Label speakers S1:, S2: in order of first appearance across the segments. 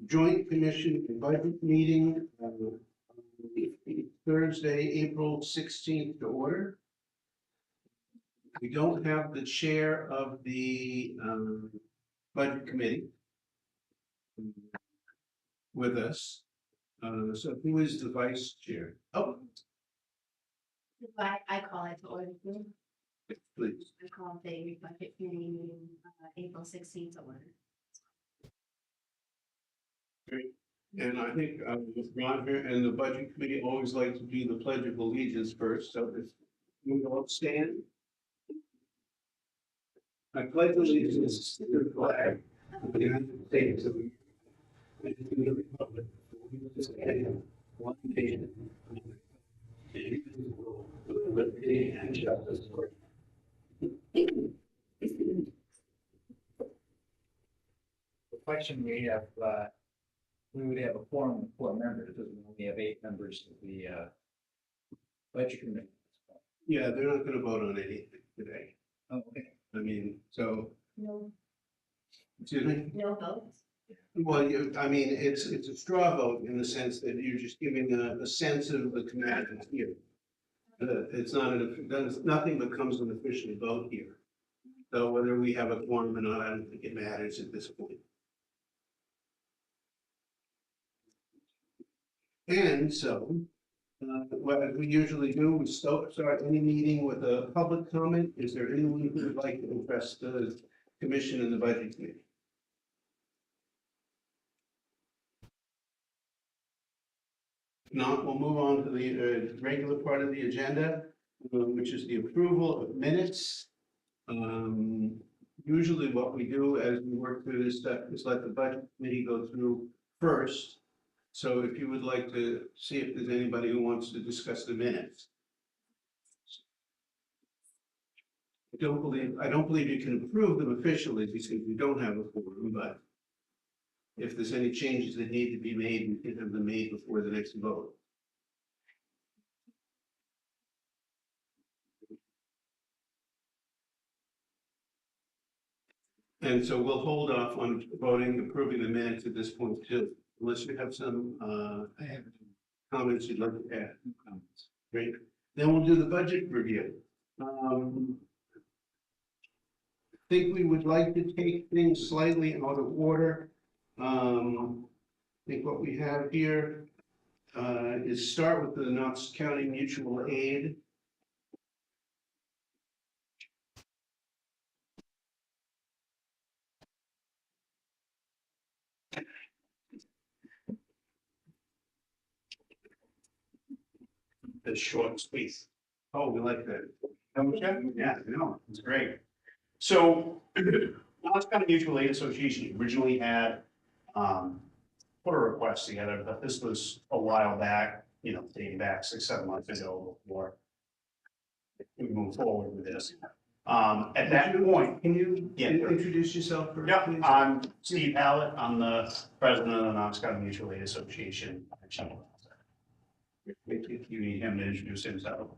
S1: joint commission and budget meeting, Thursday, April 16th to order. We don't have the chair of the budget committee with us. So who is the vice chair? Oh,
S2: I call it to order.
S1: please.
S2: I call the budget committee meeting, April 16th to order.
S1: Great. And I think Roger and the budget committee always like to do the pledge of allegiance first, so if you all stand. I pledge allegiance to the flag of the United States of America and to the republic for which it stands, one nation, indivisible, with liberty and justice for all.
S3: The question we have, we would have a quorum of 4 members, because we only have 8 members of the budget committee.
S1: Yeah, they're not gonna vote on anything today.
S3: Oh, okay.
S1: I mean, so,
S2: No,
S1: excuse me?
S2: no votes.
S1: Well, I mean, it's a straw vote in the sense that you're just giving a sense of the command here. It's not, nothing becomes an official vote here. So whether we have a quorum or not, I don't think it matters at this point. And so, what we usually do, we start any meeting with a public comment. Is there anyone who would like to address the commission and the budget committee? If not, we'll move on to the regular part of the agenda, which is the approval of minutes. Usually what we do as we work through this stuff is let the budget committee go through first. So if you would like to see if there's anybody who wants to discuss the minutes. I don't believe you can approve them officially because we don't have a quorum, but if there's any changes that need to be made, we can have them made before the next vote. And so we'll hold off on voting, approving the minutes at this point too, unless you have some
S3: I have
S1: comments you'd like to add.
S3: no comments.
S1: Great. Then we'll do the budget review. I think we would like to take things slightly out of order. I think what we have here is start with the Knox County Mutual Aid. The short space. Oh, we like that.
S4: Don't you? Yeah, no, it's great. So, Knox County Mutual Aid Association originally had, put a request together, but this was a while back, dating back 6-7 months ago before we moved forward with this. At that point,
S1: Can you
S4: Yeah.
S1: introduce yourself first,
S4: yeah,
S1: please?
S4: I'm Steve Hallett. I'm the president of the Knox County Mutual Aid Association. You need him to introduce himself.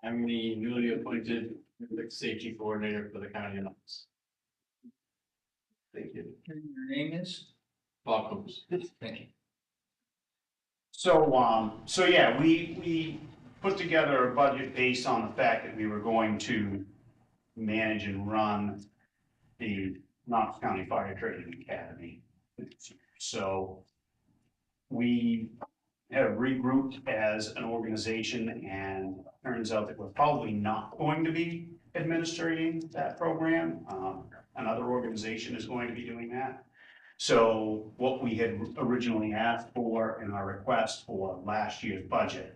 S5: I'm the newly appointed public safety coordinator for the county of Knox.
S1: Thank you.
S3: Your name is?
S5: Bob Coombs.
S3: Thank you.
S4: So yeah, we put together a budget based on the fact that we were going to manage and run the Knox County Fire Training Academy. So we have regrouped as an organization, and turns out that we're probably not going to be administering that program. Another organization is going to be doing that. So what we had originally asked for in our request for last year's budget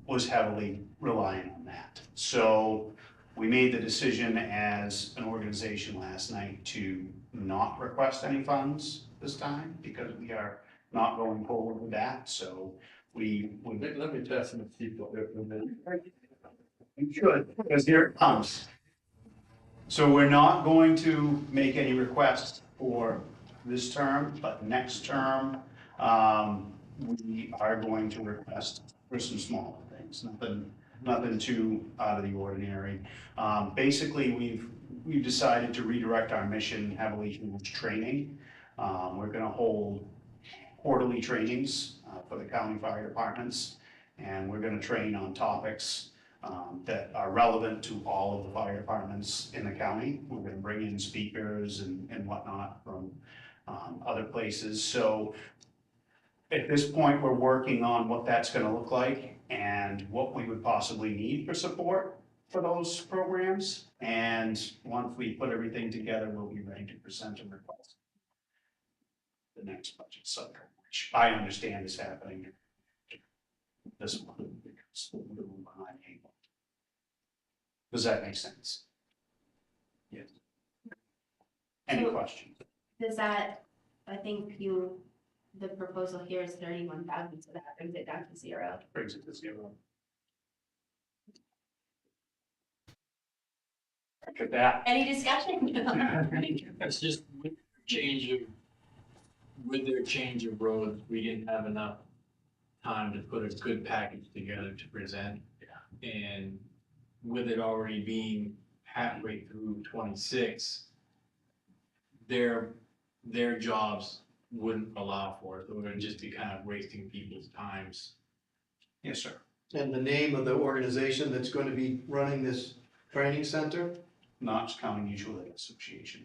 S4: was heavily reliant on that. So we made the decision as an organization last night to not request any funds this time because we are not going forward with that. So we would.
S5: Let me test some people here for a minute.
S4: You should, because here it comes. So we're not going to make any requests for this term, but next term, we are going to request for some smaller things, nothing too out of the ordinary. Basically, we've decided to redirect our mission heavily towards training. We're gonna hold quarterly trainings for the county fire departments, and we're gonna train on topics that are relevant to all of the fire departments in the county. We're gonna bring in speakers and whatnot from other places. So at this point, we're working on what that's gonna look like and what we would possibly need for support for those programs. And once we put everything together, we'll be ready to present a request the next budget cycle, which I understand is happening this month because we're a little behind April. Does that make sense? Yes. Any
S2: So-
S4: questions?
S2: Does that, I think the proposal here is 31,000, so that brings it down to 0.
S4: Brings it to zero. Could that,
S2: Any discussion?
S5: It's just with their change of roads, we didn't have enough time to put a good package together to present. Yeah. And with it already being halfway through 26, their jobs wouldn't allow for it. It would just be kind of wasting people's times.
S4: yes, sir.
S6: And the name of the organization that's going to be running this training center?
S4: Knox County Mutual Aid Association.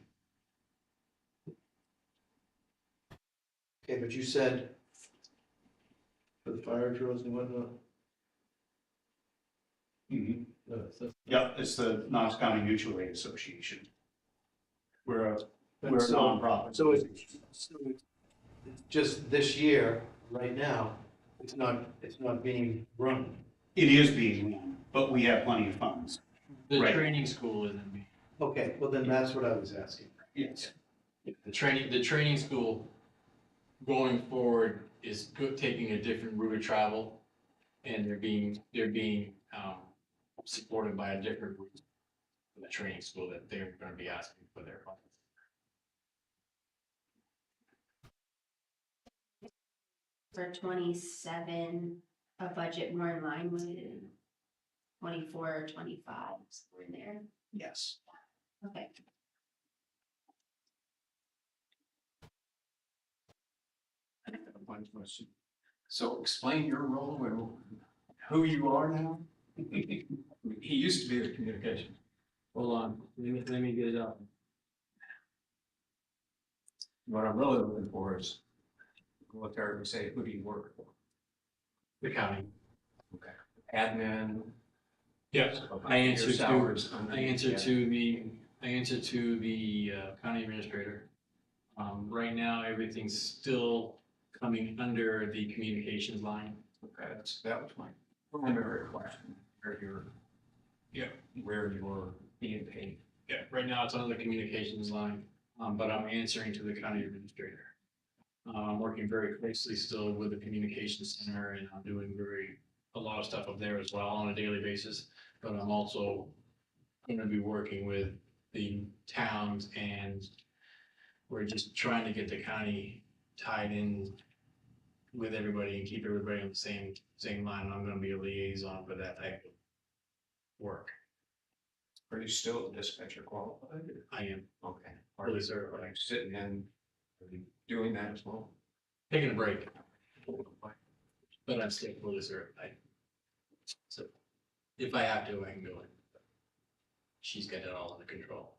S6: Okay, but you said for the fire drills and whatnot?
S4: Mm-hmm.
S6: No,
S4: Yep, it's the Knox County Mutual Aid Association. We're a
S6: so-
S4: nonprofit.
S6: So it's just this year, right now, it's not being run.
S4: It is being run, but we have plenty of funds.
S5: The
S4: Right.
S5: training school isn't me.
S6: Okay, well then that's what I was asking.
S4: Yes.
S5: The training school going forward is taking a different route of travel, and they're being supported by a different route for the training school that they're gonna be asking for their funds.
S2: For 27, a budget more in line with 24 or 25, somewhere in there.
S4: Yes.
S2: Okay.
S7: One question. So explain your role and who you are now? He used to be a communication.
S5: Hold on, let me get it up.
S7: What I'm really looking for is, what there we say, who do you work for?
S5: The county.
S7: Okay. Admin.
S5: Yes. I
S7: Your
S5: answer
S7: salaries
S5: to,
S7: under-
S5: I answer
S7: yeah.
S5: to the county administrator. Right now, everything's still coming under the communications line.
S7: Okay, that was my primary question, where you're being paid.
S5: Yeah, right now it's under the communications line, but I'm answering to the county administrator. I'm working very closely still with the communications center, and I'm doing a lot of stuff up there as well on a daily basis. But I'm also gonna be working with the towns, and we're just trying to get the county tied in with everybody and keep everybody on the same line. And I'm gonna be a liaison for that type of work.
S7: Are you still dispatcher qualified?
S5: I am
S7: Okay.
S5: fully
S7: Are
S5: certified.
S7: you sitting in, are you doing that as well?
S5: Taking a break, but I'm still fully certified. So if I have to, I can go in. She's got it all under control.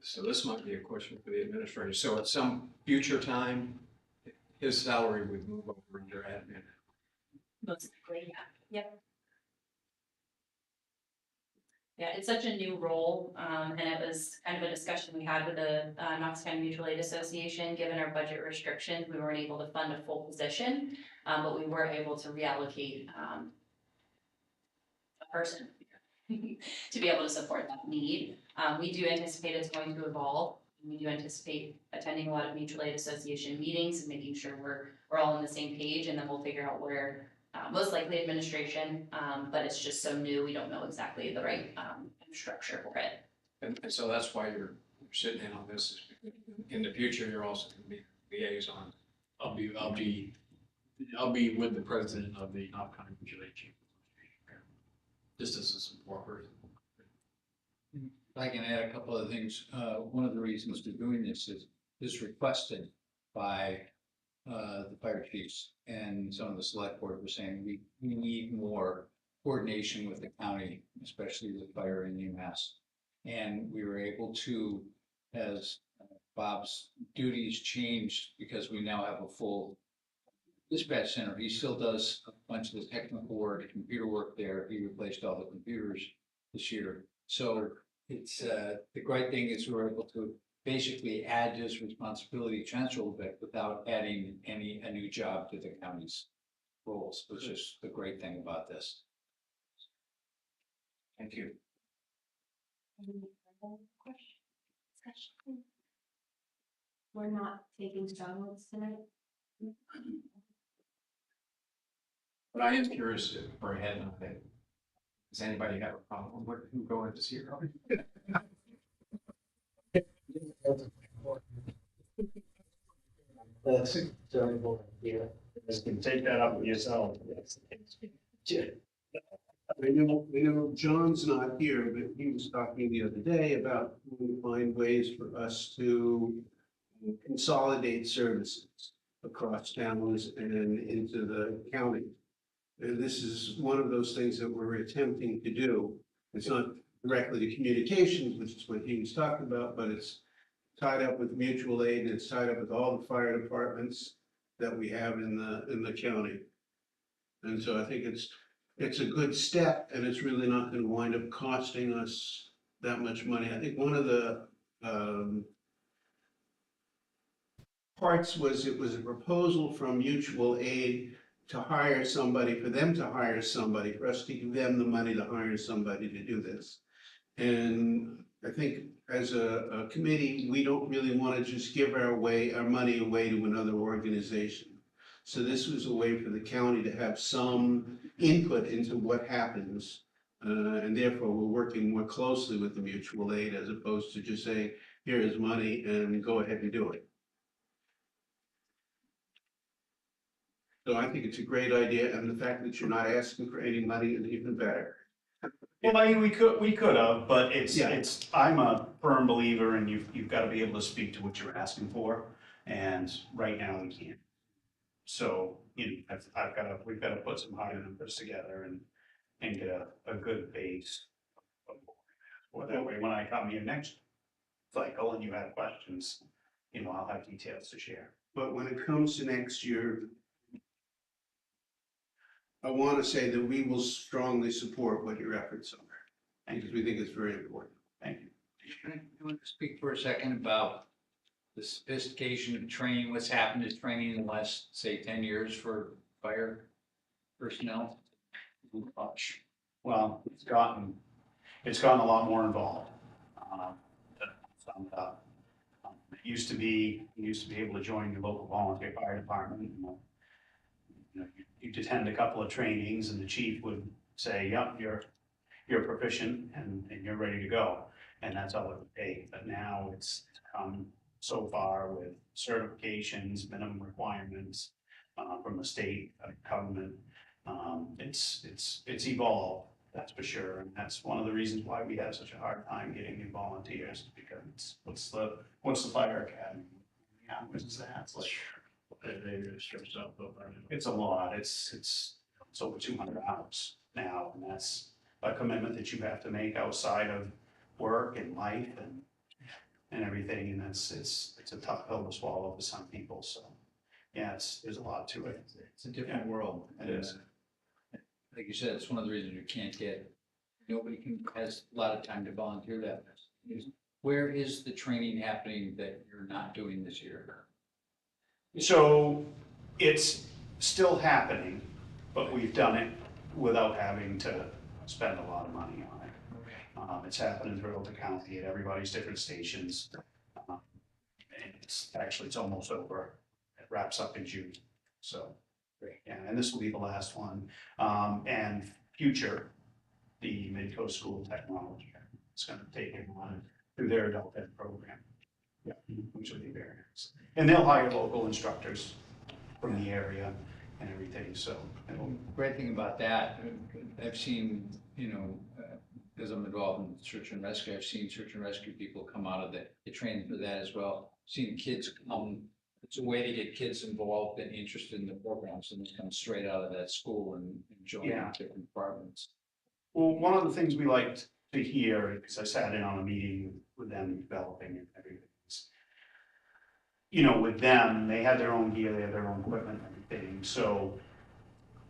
S7: So this might be a question for the administrator. So at some future time, his salary would move over into admin.
S2: Most likely, yeah. Yep.
S8: Yeah, it's such a new role, and it was kind of a discussion we had with the Knox County Mutual Aid Association. Given our budget restrictions, we weren't able to fund a full position, but we were able to reallocate a person to be able to support that need. We do anticipate it's going to evolve. We do anticipate attending a lot of mutual aid association meetings and making sure we're all on the same page, and then we'll figure out where, most likely administration, but it's just so new, we don't know exactly the right structure for it.
S7: And so that's why you're sitting in on this. In the future, you're also going to be liaison.
S5: I'll be with the president of the Knox County Mutual Aid Chamber Association, just as a support person.
S7: I can add a couple of things. One of the reasons we're doing this is requested by the fire chiefs and some of the select board were saying we need more coordination with the county, especially with fire and EMS. And we were able to, as Bob's duties changed because we now have a full dispatch center. He still does a bunch of the technical work, computer work there. He replaced all the computers this year. So it's, the great thing is we're able to basically add his responsibility, transfer a little bit without adding a new job to the county's roles, which is the great thing about this. Thank you.
S2: Any further questions? Discussion? We're not taking strong votes tonight.
S7: But I am curious if we're ahead on that. Does anybody have a problem with who going to zero?
S6: That's a terrible idea.
S4: You can take that up with yourself.
S1: I know John's not here, but he was talking the other day about trying to find ways for us to consolidate services across towns and into the county. And this is one of those things that we're attempting to do. It's not directly to communications, which is what he was talking about, but it's tied up with mutual aid, and it's tied up with all the fire departments that we have in the county. And so I think it's a good step, and it's really not gonna wind up costing us that much money. I think one of the parts was, it was a proposal from mutual aid to hire somebody, for them to hire somebody, for us to give them the money to hire somebody to do this. And I think as a committee, we don't really want to just give our money away to another organization. So this was a way for the county to have some input into what happens. And therefore, we're working more closely with the mutual aid as opposed to just saying, here is money and go ahead and do it. So I think it's a great idea, and the fact that you're not asking for any money is even better.
S4: Well, I mean, we could have, but
S1: Yeah.
S4: I'm a firm believer and you've got to be able to speak to what you're asking for. And right now we can't. So, you know, we've got to put some higher numbers together and get a good base. Or that way, when I come here next cycle and you have questions, you know, I'll have details to share.
S1: But when it comes to next year, I want to say that we will strongly support what your efforts are, because we think it's very important.
S4: Thank you.
S7: I want to speak for a second about the sophistication of training, what's happened to training in the last, say, 10 years for fire personnel?
S4: Well, it's gotten a lot more involved. It used to be, you used to be able to join your local volunteer fire department. You know, you'd attend a couple of trainings and the chief would say, yep, you're proficient and you're ready to go. And that's all it would take. But now it's come so far with certifications, minimum requirements from the state government. It's evolved, that's for sure. And that's one of the reasons why we have such a hard time getting new volunteers, because what's the fire academy? Yeah, what's that? It's like,
S5: They stretched out the.
S4: it's a lot. It's over 200 hours now, and that's a commitment that you have to make outside of work and life and everything. And it's a tough pill to swallow for some people. So yeah, there's a lot to it.
S7: It's a different world.
S4: It is.
S7: Like you said, it's one of the reasons you can't nobody has a lot of time to volunteer that. Where is the training happening that you're not doing this year?
S4: So it's still happening, but we've done it without having to spend a lot of money on it. It's happening throughout the county at everybody's different stations. And it's almost over. It wraps up in June. So, yeah, and this will be the last one. And future, the Midcoast School of Technology, it's gonna take them on through their adult ed program. Yeah, which will be very nice. And they'll hire local instructors from the area and everything, so.
S7: Great thing about that, I've seen, because I'm involved in search and rescue, I've seen search and rescue people come out of the training for that as well. Seen kids come, it's a way to get kids involved and interested in the programs and they come straight out of that school and join
S4: Yeah.
S7: different departments.
S4: Well, one of the things we liked to hear, because I sat in on a meeting with them developing and everything. With them, they have their own gear, they have their own equipment and everything, so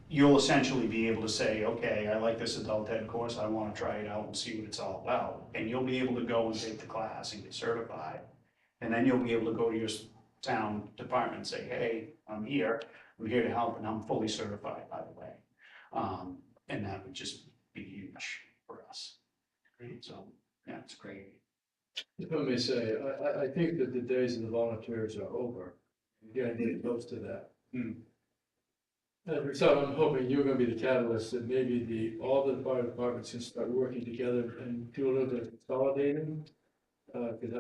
S4: you'll essentially be able to say, okay, I like this adult ed course, I wanna try it out and see what it's all about. And you'll be able to go and take the class and get certified. And then you'll be able to go to your town department and say, hey, I'm here to help, and I'm fully certified, by the way. And that would just be huge for us. Great, so, yeah, it's great.
S9: If I may say, I think that the days of the volunteers are over. You're gonna get close to that. And so I'm hoping you're gonna be the catalyst that maybe all the fire departments can start working together and do a little bit of consolidating. Cause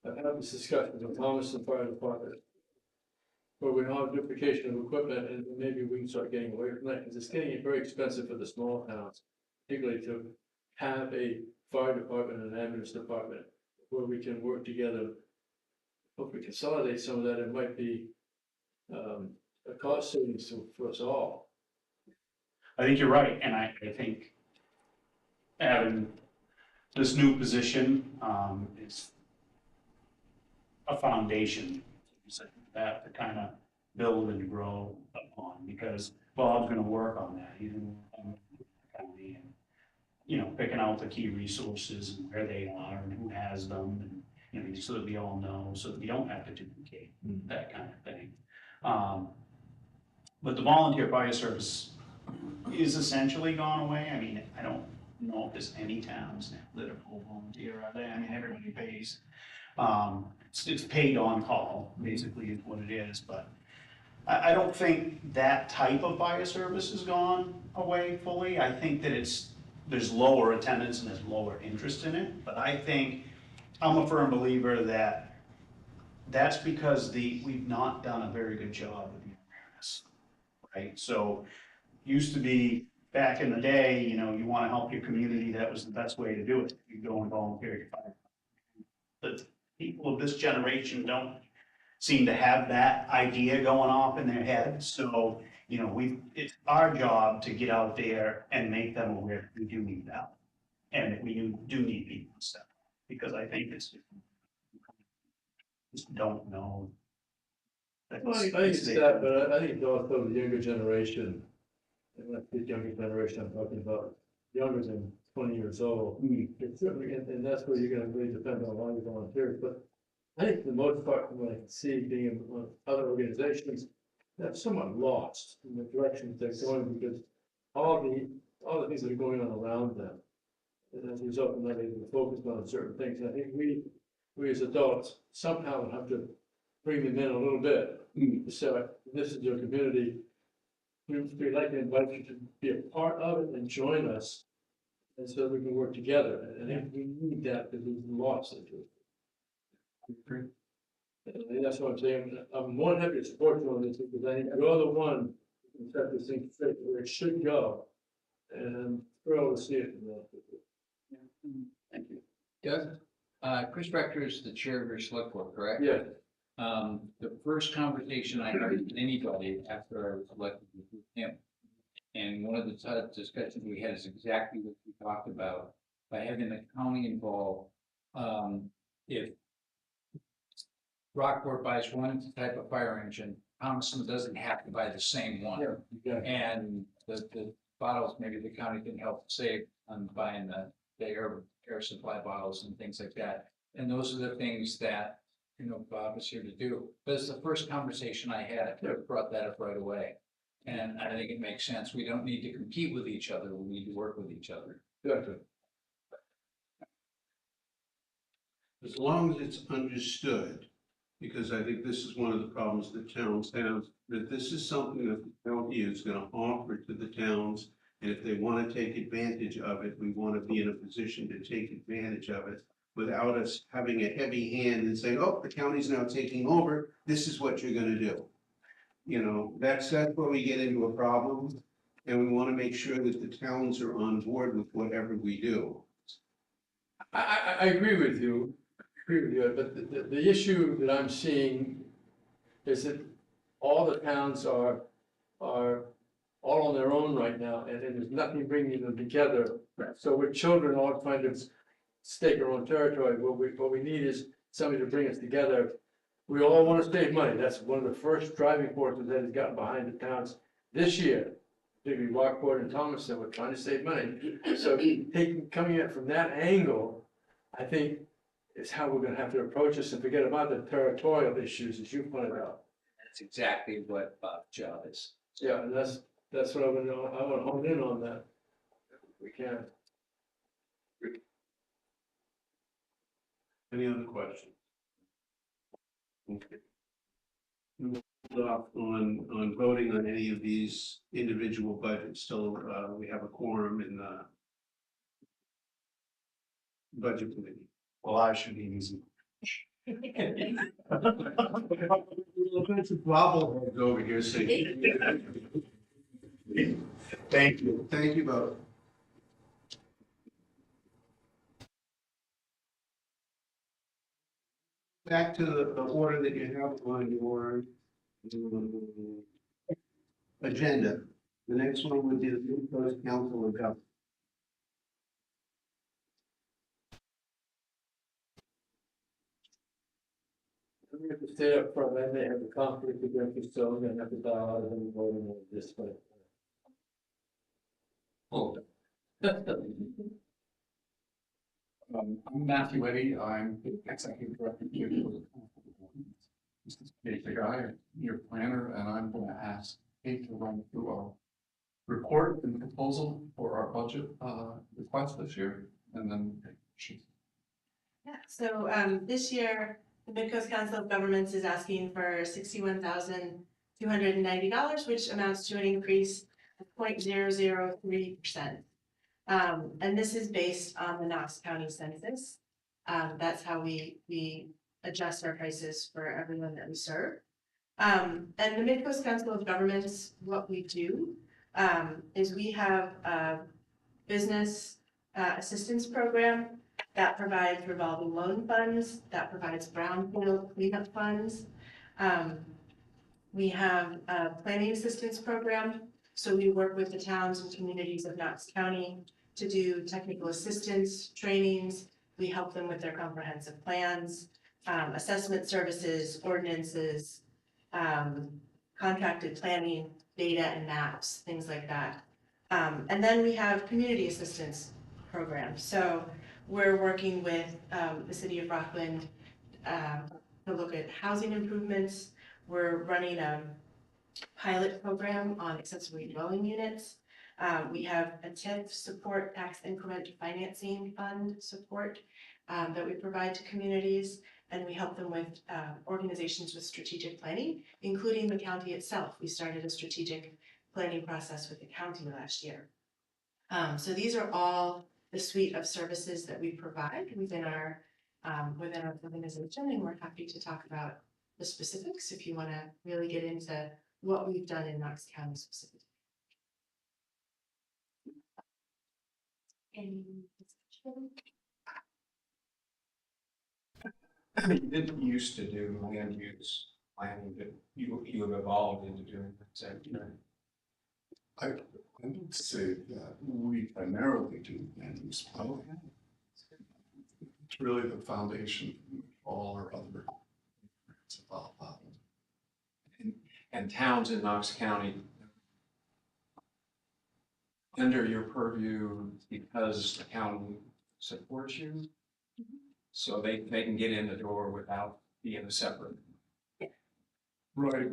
S9: I've had this discussion with Thomas and Fire Department. Where we have duplication of equipment and maybe we can start getting away from that, because it's getting very expensive for the small towns. Particularly to have a fire department and an ambulance department where we can work together. If we consolidate some of that, it might be a cost savings for us all.
S4: I think you're right, and I think having this new position, is a foundation that to kind of build and grow upon, because Bob's gonna work on that, he's gonna work on the county and, picking out the key resources and where they are and who has them, and, so that we all know, so that we don't have to duplicate that kind of thing. But the volunteer fire service is essentially gone away. I mean, I don't know if there's any towns that are full volunteer, are they? I mean, everybody pays. It's paid on call, basically is what it is, but I don't think that type of fire service has gone away fully. I think that there's lower attendance and there's lower interest in it, but I think, I'm a firm believer that that's because we've not done a very good job of the awareness, right? So, used to be, back in the day, you wanna help your community, that was the best way to do it. You go and volunteer at your fire. The people of this generation don't seem to have that idea going off in their head, so, it's our job to get out there and make them aware that we do need help. And that we do need people to step up, because I think just don't know.
S9: Well, I think it's that, but I think it's also the younger generation. And when I say younger generation, I'm talking about younger than 20 years old. It's certainly, and that's where you're gonna really depend on a lot of volunteers, but I think for the most part, from what I can see, being in other organizations, they're somewhat lost in the direction they're going, because all the things that are going on around them. And as a result, they're not able to focus on certain things. And I think we as adults somehow have to bring them in a little bit. So this is your community. We'd like to invite you to be a part of it and join us. And so we can work together. And I think we need that because we've lost it. And that's what I'm saying. I'm more than happy to support you on this, because I think you're the one who can set this thing straight where it should go. And I'm thrilled to see it.
S4: Thank you.
S7: Doug, Chris Rector is the chair of your select board, correct?
S9: Yeah.
S7: The first conversation I had with anybody after I was elected was with him. And one of the discussions we had is exactly what we talked about. By having the county involved, if Rockport buys one type of fire engine, Thompson doesn't have to buy the same one.
S9: Yeah.
S7: And the bottles, maybe the county can help save on buying the air supply bottles and things like that. And those are the things that, Bob is here to do. But it's the first conversation I had, I brought that up right away. And I think it makes sense. We don't need to compete with each other. We need to work with each other.
S9: Good.
S1: As long as it's understood, because I think this is one of the problems that towns have, that this is something that the county is gonna offer to the towns. And if they wanna take advantage of it, we wanna be in a position to take advantage of it without us having a heavy hand and saying, oh, the county's now taking over, this is what you're gonna do. That's where we get into a problem. and we want to make sure that the towns are on board with whatever we do.
S9: I agree with you, but the issue that I'm seeing is that all the towns are all on their own right now, and there's nothing bringing them together. So we're children all trying to stake our own territory. What we need is somebody to bring us together. We all want to save money. That's one of the first driving forces that has gotten behind the towns this year. Particularly Rockport and Thomaston, we're trying to save money. So coming at it from that angle, I think is how we're gonna have to approach this and forget about the territorial issues, as you pointed out.
S7: That's exactly what Bob's job is.
S9: Yeah, and that's what I want to hone in on that. If we can.
S1: Any other questions? Okay. We'll hold off on voting on any of these individual budgets till we have a quorum in the budget committee.
S4: Well, I should be easy.
S1: Bobbleheads over here saying.
S4: Thank you.
S1: Thank you both. Back to the order that you have on your agenda. The next one would be the Midcoast Council of Governments.
S9: We have to stay up front, then they have the conflict of interest, so we're gonna have to dial out of them voting on this way.
S5: Oh. I'm Matthew Eddy, I'm the executive director of the This is Kate the guy, your planner, and I'm gonna ask Kate to run through our report and proposal for our budget request this year, and then she.
S10: Yeah, so this year, the Midcoast Council of Governments is asking for $61,290, which amounts to an increase of 0.003%. And this is based on the Knox County census. That's how we adjust our prices for everyone that we serve. And the Midcoast Council of Governments, what we do is we have a business assistance program that provides revolving loan funds, that provides brownfield cleanup funds. We have a planning assistance program, so we work with the towns and communities of Knox County to do technical assistance trainings. We help them with their comprehensive plans, assessment services, ordinances, contracted planning, data and maps, things like that. And then we have community assistance programs. So we're working with the city of Rockland to look at housing improvements. We're running a pilot program on accessory dwelling units. We have a TIF support, tax increment financing fund support that we provide to communities. And we help them with organizations with strategic planning, including the county itself. We started a strategic planning process with the county last year. So these are all the suite of services that we provide within our organization, and we're happy to talk about the specifics if you want to really get into what we've done in Knox County specifically. Any discussion?
S11: You didn't used to do land use planning, but you have evolved into doing that, so, you know.
S12: I would say that we primarily do land use planning. It's really the foundation of all our other. It's about
S11: And towns in Knox County under your purview because the county supports you. So they can get in the door without being a separate.
S12: Right,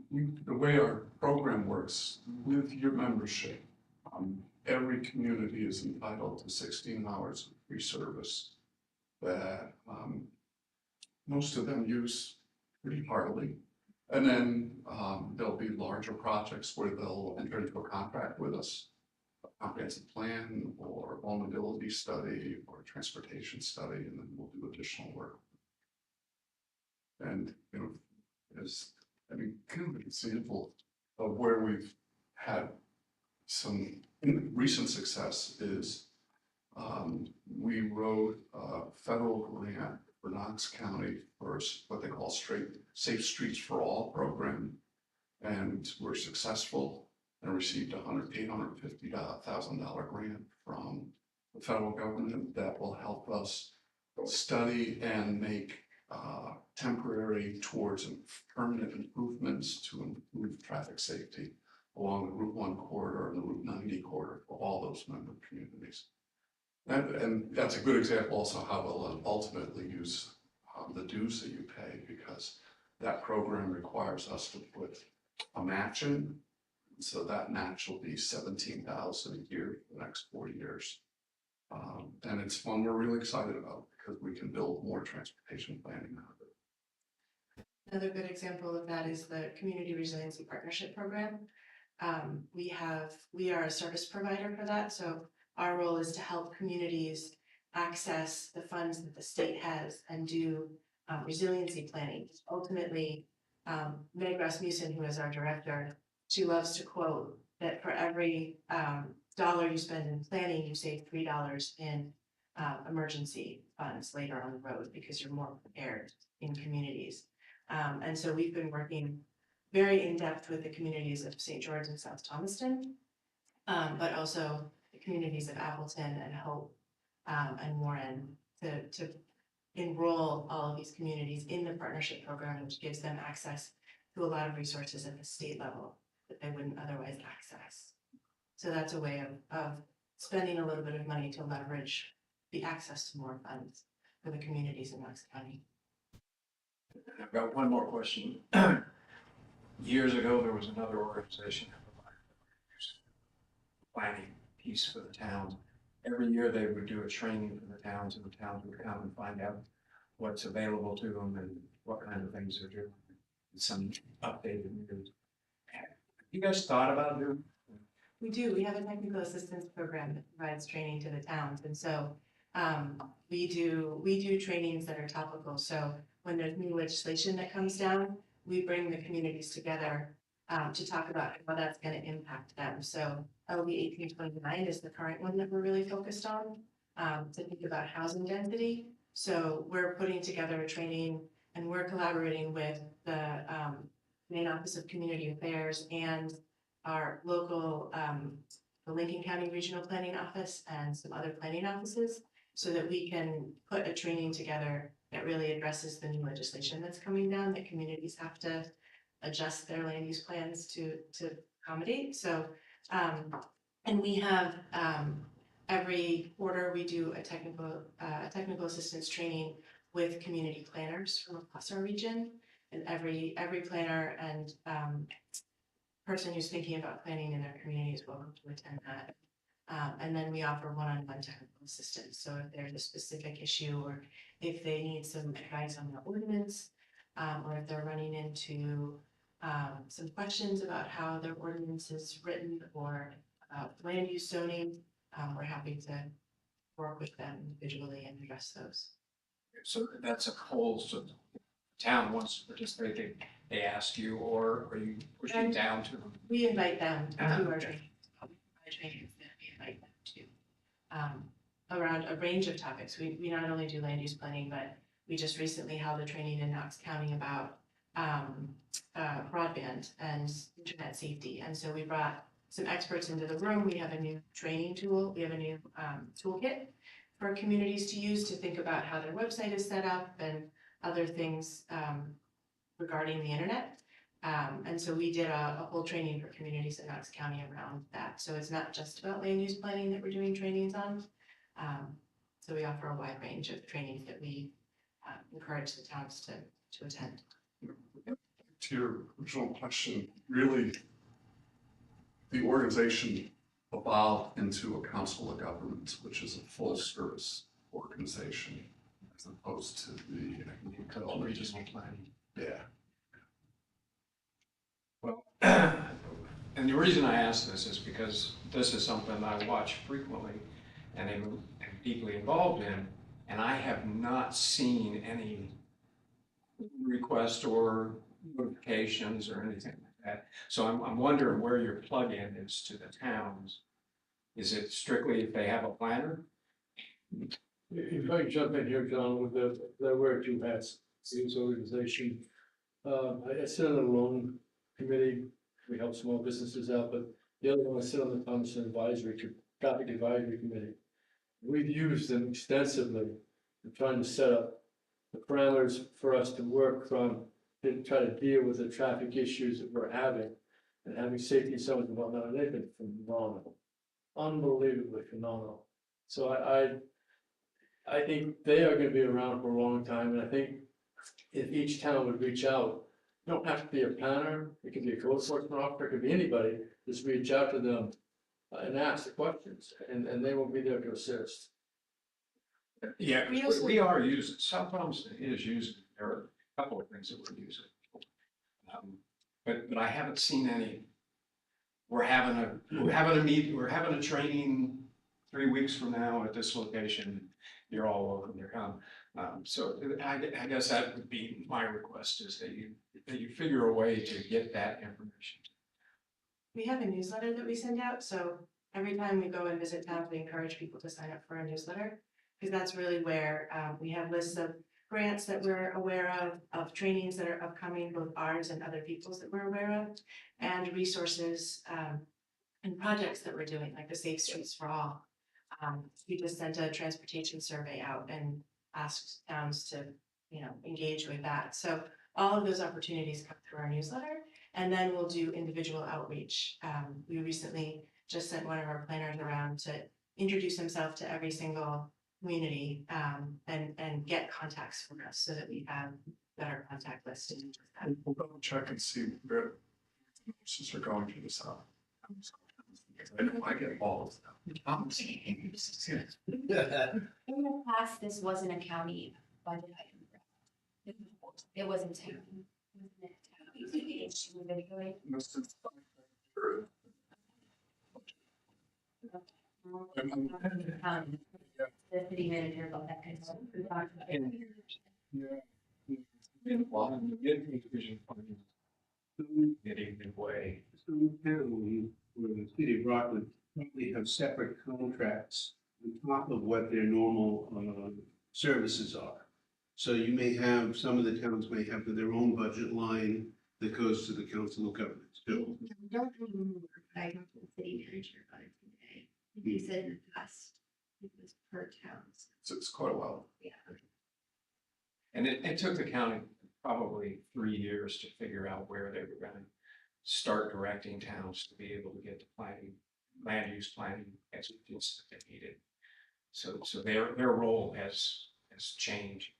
S12: the way our program works, with your membership, every community is entitled to 16 hours of free service that most of them use pretty heartily. And then there'll be larger projects where they'll enter into a contract with us, a comprehensive plan or vulnerability study or transportation study, and then we'll do additional work. And, you know, as, I mean, kind of an example of where we've had some recent success is we wrote a federal grant for Knox County for what they call Safe Streets for All program. And we're successful and received $850,000 grant from the federal government that will help us study and make temporary towards permanent improvements to improve traffic safety along the Route 1 corridor and the Route 90 corridor for all those member communities. And that's a good example also how we'll ultimately use the dues that you pay, because that program requires us to put a match in. So that match will be $17,000 a year for the next 4 years. And it's one we're really excited about because we can build more transportation planning out of it.
S10: Another good example of that is the Community Resiliency Partnership Program. We are a service provider for that, so our role is to help communities access the funds that the state has and do resiliency planning. Ultimately, Meg Rasmussen, who is our director, she loves to quote that for every dollar you spend in planning, you save $3 in emergency funds later on the road because you're more prepared in communities. And so we've been working very in depth with the communities of St. George and South Thomaston, but also the communities of Appleton and Hope and Warren to enroll all of these communities in the partnership program, which gives them access to a lot of resources at the state level that they wouldn't otherwise access. So that's a way of spending a little bit of money to leverage the access to more funds for the communities in Knox County.
S11: I've got one more question. Years ago, there was another organization that provided planning piece for the towns. Every year they would do a training for the towns, and the towns would come and find out what's available to them and what kind of things they're doing. Some updated news. Have you guys thought about doing?
S10: We do. We have a technical assistance program that provides training to the towns, and so we do trainings that are topical. So when there's new legislation that comes down, we bring the communities together to talk about how that's going to impact them. So LB 1829 is the current one that we're really focused on to think about housing density. So we're putting together a training, and we're collaborating with the Maine Office of Community Affairs and our local, the Lincoln County Regional Planning Office and some other planning offices, so that we can put a training together that really addresses the new legislation that's coming down that communities have to adjust their land use plans to accommodate. So, and we have every quarter we do a technical assistance training with community planners from across our region, and every planner and person who's thinking about planning in their community is welcome to attend that. And then we offer one-on-one technical assistance. So if there's a specific issue, or if they need some advice on the ordinance, or if they're running into some questions about how their ordinance is written, or land use zoning, we're happy to work with them individually and address those.
S11: So that's a poll, so the town wants to participate, they ask you, or are you pushing down to them?
S10: We invite them to our trainings. Trainings that we invite them to around a range of topics. We not only do land use planning, but we just recently held a training in Knox County about broadband and internet safety. And so we brought some experts into the room. We have a new training tool. We have a new toolkit for communities to use to think about how their website is set up and other things regarding the internet. And so we did a whole training for communities in Knox County around that. So it's not just about land use planning that we're doing trainings on. So we offer a wide range of trainings that we encourage the towns to attend.
S12: To your original question, really, the organization evolved into a council of governments, which is a full service organization, as opposed to the regional planning. Yeah.
S11: Well, and the reason I ask this is because this is something I watch frequently and am deeply involved in, and I have not seen any request or notifications or anything like that. So I'm wondering where your plug-in is to the towns. Is it strictly if they have a planner?
S9: If I can jump in here, John, with I wear two hats, this organization. I sit on a loan committee, we help small businesses out, but the other one, I sit on the Thompson Traffic Advisory Committee. We've used them extensively in trying to set up the parameters for us to work from, to try to deal with the traffic issues that we're having and having safety zones and whatnot, and they've been phenomenal, unbelievably phenomenal. So I think they are gonna be around for a long time, and I think if each town would reach out, you don't have to be a planner, it could be a code enforcement officer, it could be anybody, just reach out to them and ask the questions, and they will be there to assist.
S11: Yeah,
S10: We also-
S11: we are using, South Thompson is using, there are a couple of things that we're using. But I haven't seen any, we're having a training 3 weeks from now at this location, you're all welcome to come. So I guess that would be my request, is that you figure a way to get that information.
S10: We have a newsletter that we send out, so every time we go and visit towns, we encourage people to sign up for a newsletter. Because that's really where we have lists of grants that we're aware of trainings that are upcoming, both ours and other people's that we're aware of, and resources and projects that we're doing, like the Safe Streets for All. We just sent a transportation survey out and asked towns to, engage with that. So all of those opportunities come through our newsletter, and then we'll do individual outreach. We recently just sent one of our planners around to introduce himself to every single community and get contacts from us so that we have better contact list.
S12: We'll go check and see where the notices are going to the south. I know I get all of them.
S2: In the past, this wasn't a county budget item. It wasn't town. The city manager about that kind of stuff. We talked about it.
S11: Getting in the way.
S1: So we, the city of Rockland, probably have separate contracts on top of what their normal services are. So you may have, some of the towns may have their own budget line that goes to the council of governments too.
S2: I don't remember, but I talked to the city manager about it today. He said in the past, it was per town.
S12: So it's quite a while.
S2: Yeah.
S11: And it took the county probably 3 years to figure out where they were gonna start directing towns to be able to get the planning, land use planning expertise that they needed. So their role has changed.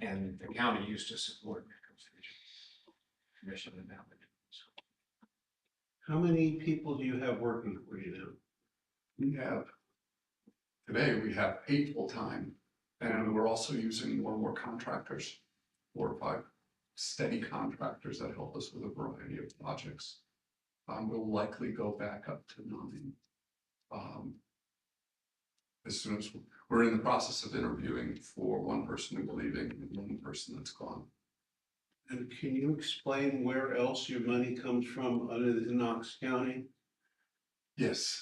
S11: And the county used to support Metco's commission and now they do.
S1: How many people do you have working for you now?
S12: Today we have 8 full-time, and we're also using more and more contractors, 4 or 5 steady contractors that help us with a variety of projects. We'll likely go back up to 9. As soon as we're in the process of interviewing for one person who's leaving and one person that's gone.
S1: And can you explain where else your money comes from other than Knox County?
S12: Yes.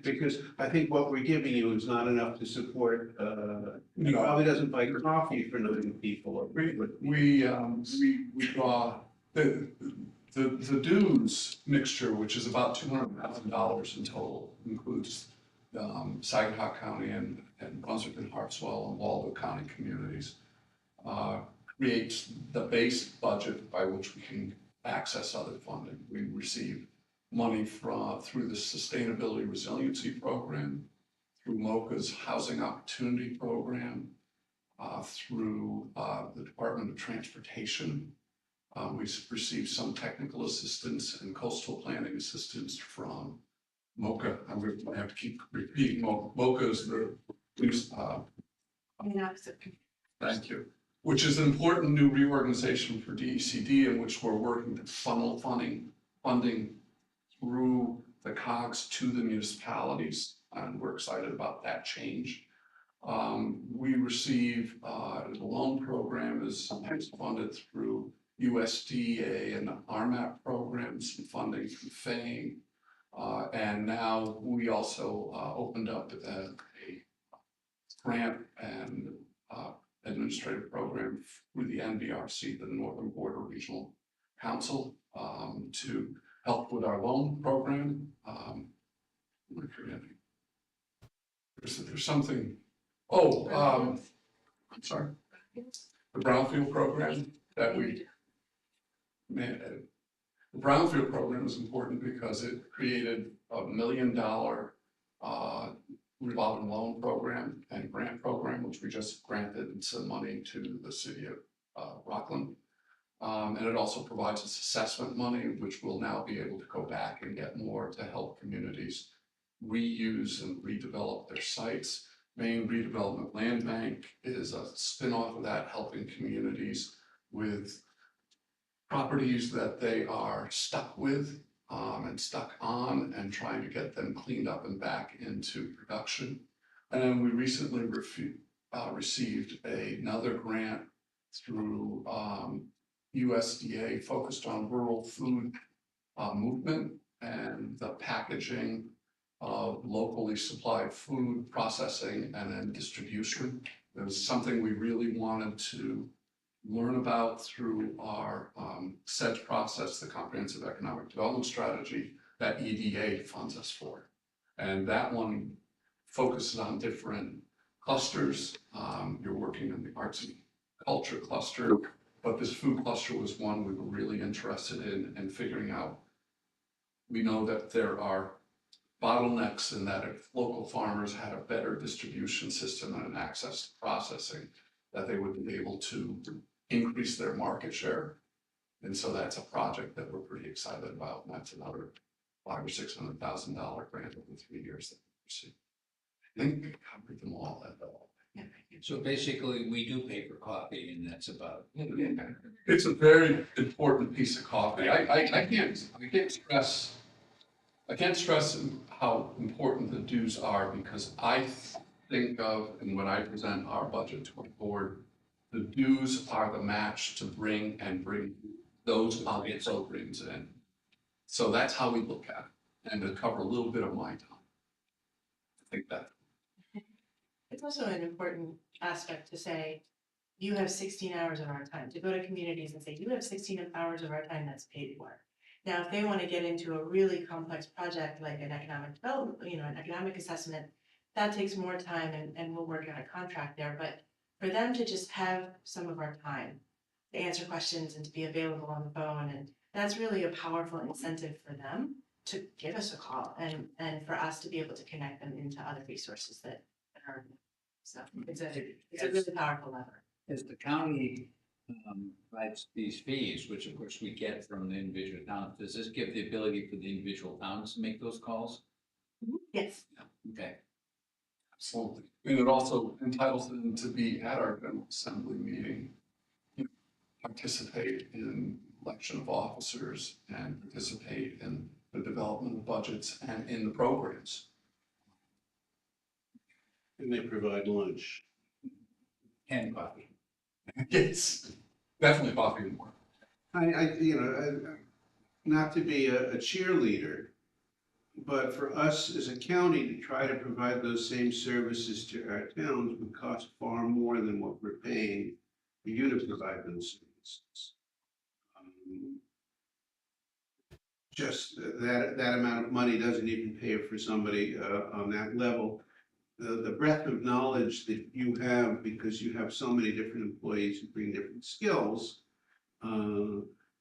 S1: Because I think what we're giving you is not enough to support, it probably doesn't buy coffee for 9 people.
S12: We draw the dues mixture, which is about $200,000 in total, includes Saginaw County and Brunswick and Hartswell and Waldo County communities, creates the base budget by which we can access other funding. We receive money through the Sustainability Resiliency Program, through MOCA's Housing Opportunity Program, through the Department of Transportation. We receive some technical assistance and coastal planning assistance from MOCA. I'm going to have to keep repeating MOCA is the thank you. Which is an important new reorganization for DECD, in which we're working to funnel funding through the COGS to the municipalities, and we're excited about that change. We receive, the loan program is funded through USDA and the RMAP programs, some funding from FAME. And now we also opened up a grant and administrative program through the NBRC, the Northern Border Regional Council, to help with our loan program. I'm forgetting. There's something, I'm sorry, the Brownfield program that we, the Brownfield program is important because it created $1 million revolving loan program and grant program, which we just granted some money to the city of Rockland. And it also provides us assessment money, which we'll now be able to go back and get more to help communities reuse and redevelop their sites. Maine Redevelopment Land Bank is a spin-off of that, helping communities with properties that they are stuck with and stuck on, and trying to get them cleaned up and back into production. And then we recently received another grant through USDA focused on rural food movement and the packaging of locally supplied food, processing, and then distribution. It was something we really wanted to learn about through our SEDS process, the Comprehensive Economic Development Strategy, that EDA funds us for. And that one focuses on different clusters. You're working in the arts and culture cluster, but this food cluster was one we were really interested in figuring out. We know that there are bottlenecks in that if local farmers had a better distribution system and an access to processing, that they would be able to increase their market share. And so that's a project that we're pretty excited about. And that's another $500,000 or $600,000 grant over 3 years that we received. I think we covered them all at all.
S7: So basically, we do pay for coffee, and that's about it.
S12: It's a very important piece of coffee. I can't stress how important the dues are, because I think of, and when I present our budget to our board, the dues are the match to bring those programs in. So that's how we look at it, and to cover a little bit of my time. I think that.
S10: It's also an important aspect to say, you have 16 hours of our time, to go to communities and say, you have 16 hours of our time that's paid for. Now, if they want to get into a really complex project like an economic development, an economic assessment, that takes more time and we'll work on a contract there. But for them to just have some of our time to answer questions and to be available on the phone, and that's really a powerful incentive for them to give us a call and for us to be able to connect them into other resources that are. So it's a really powerful lever.
S7: As the county provides these fees, which of course we get from the individual towns, does this give the ability for the individual towns to make those calls?
S10: Yes.
S7: Okay.
S12: Absolutely. And it also entitles them to be at our General Assembly meeting, participate in election of officers, and participate in the development of budgets and in the programs.
S1: And they provide lunch.
S7: And coffee.
S12: Yes, definitely coffee and more.
S1: Not to be a cheerleader, but for us as a county to try to provide those same services to our towns would cost far more than what we're paying for you to provide those services. Just that amount of money doesn't even pay for somebody on that level. The breadth of knowledge that you have, because you have so many different employees who bring different skills,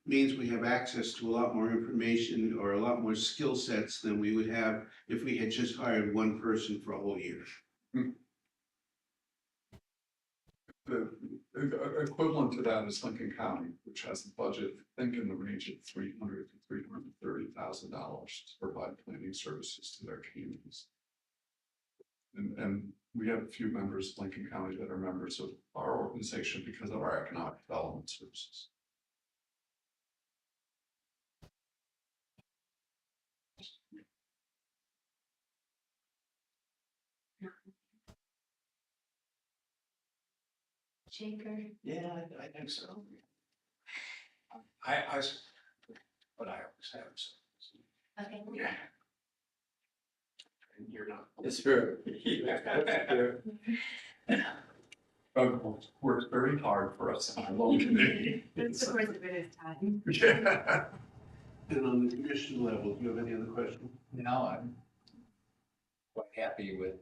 S1: means we have access to a lot more information or a lot more skill sets than we would have if we had just hired one person for a whole year.
S12: The equivalent to that is Lincoln County, which has a budget, I think, in the range of $300,000 to $330,000 to provide planning services to their communities. And we have a few members of Lincoln County that are members of our organization because of our economic development services.
S2: Shaker.
S6: Yeah, I think so.
S7: But I always have, so.
S2: Okay.
S11: You're not.
S9: The spirit.
S12: Doug works very hard for us on our loan committee.
S10: That's the course of it is time.
S12: Yeah.
S1: And on the commission level, do you have any other questions?
S7: Now I'm quite happy with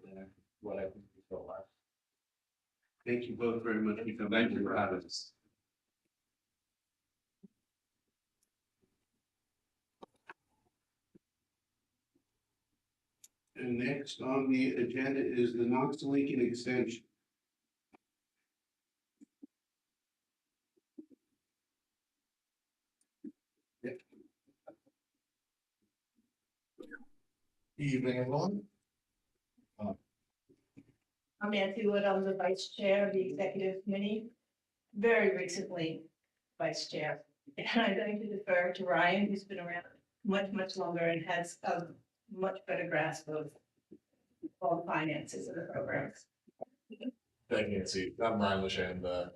S7: what I've been so far.
S1: Thank you both very much. for coming.
S12: Thank you for having us.
S1: And next on the agenda is the Knox Lincoln extension.
S13: Evening, everyone.
S14: I'm Nancy Wood, I'm the vice chair of the executive committee, very recently vice chair. And I'm going to defer to Ryan, who's been around much longer and has a much better grasp of all the finances of the programs.
S13: Thank you, Nancy. I'm Ryan Lashan, the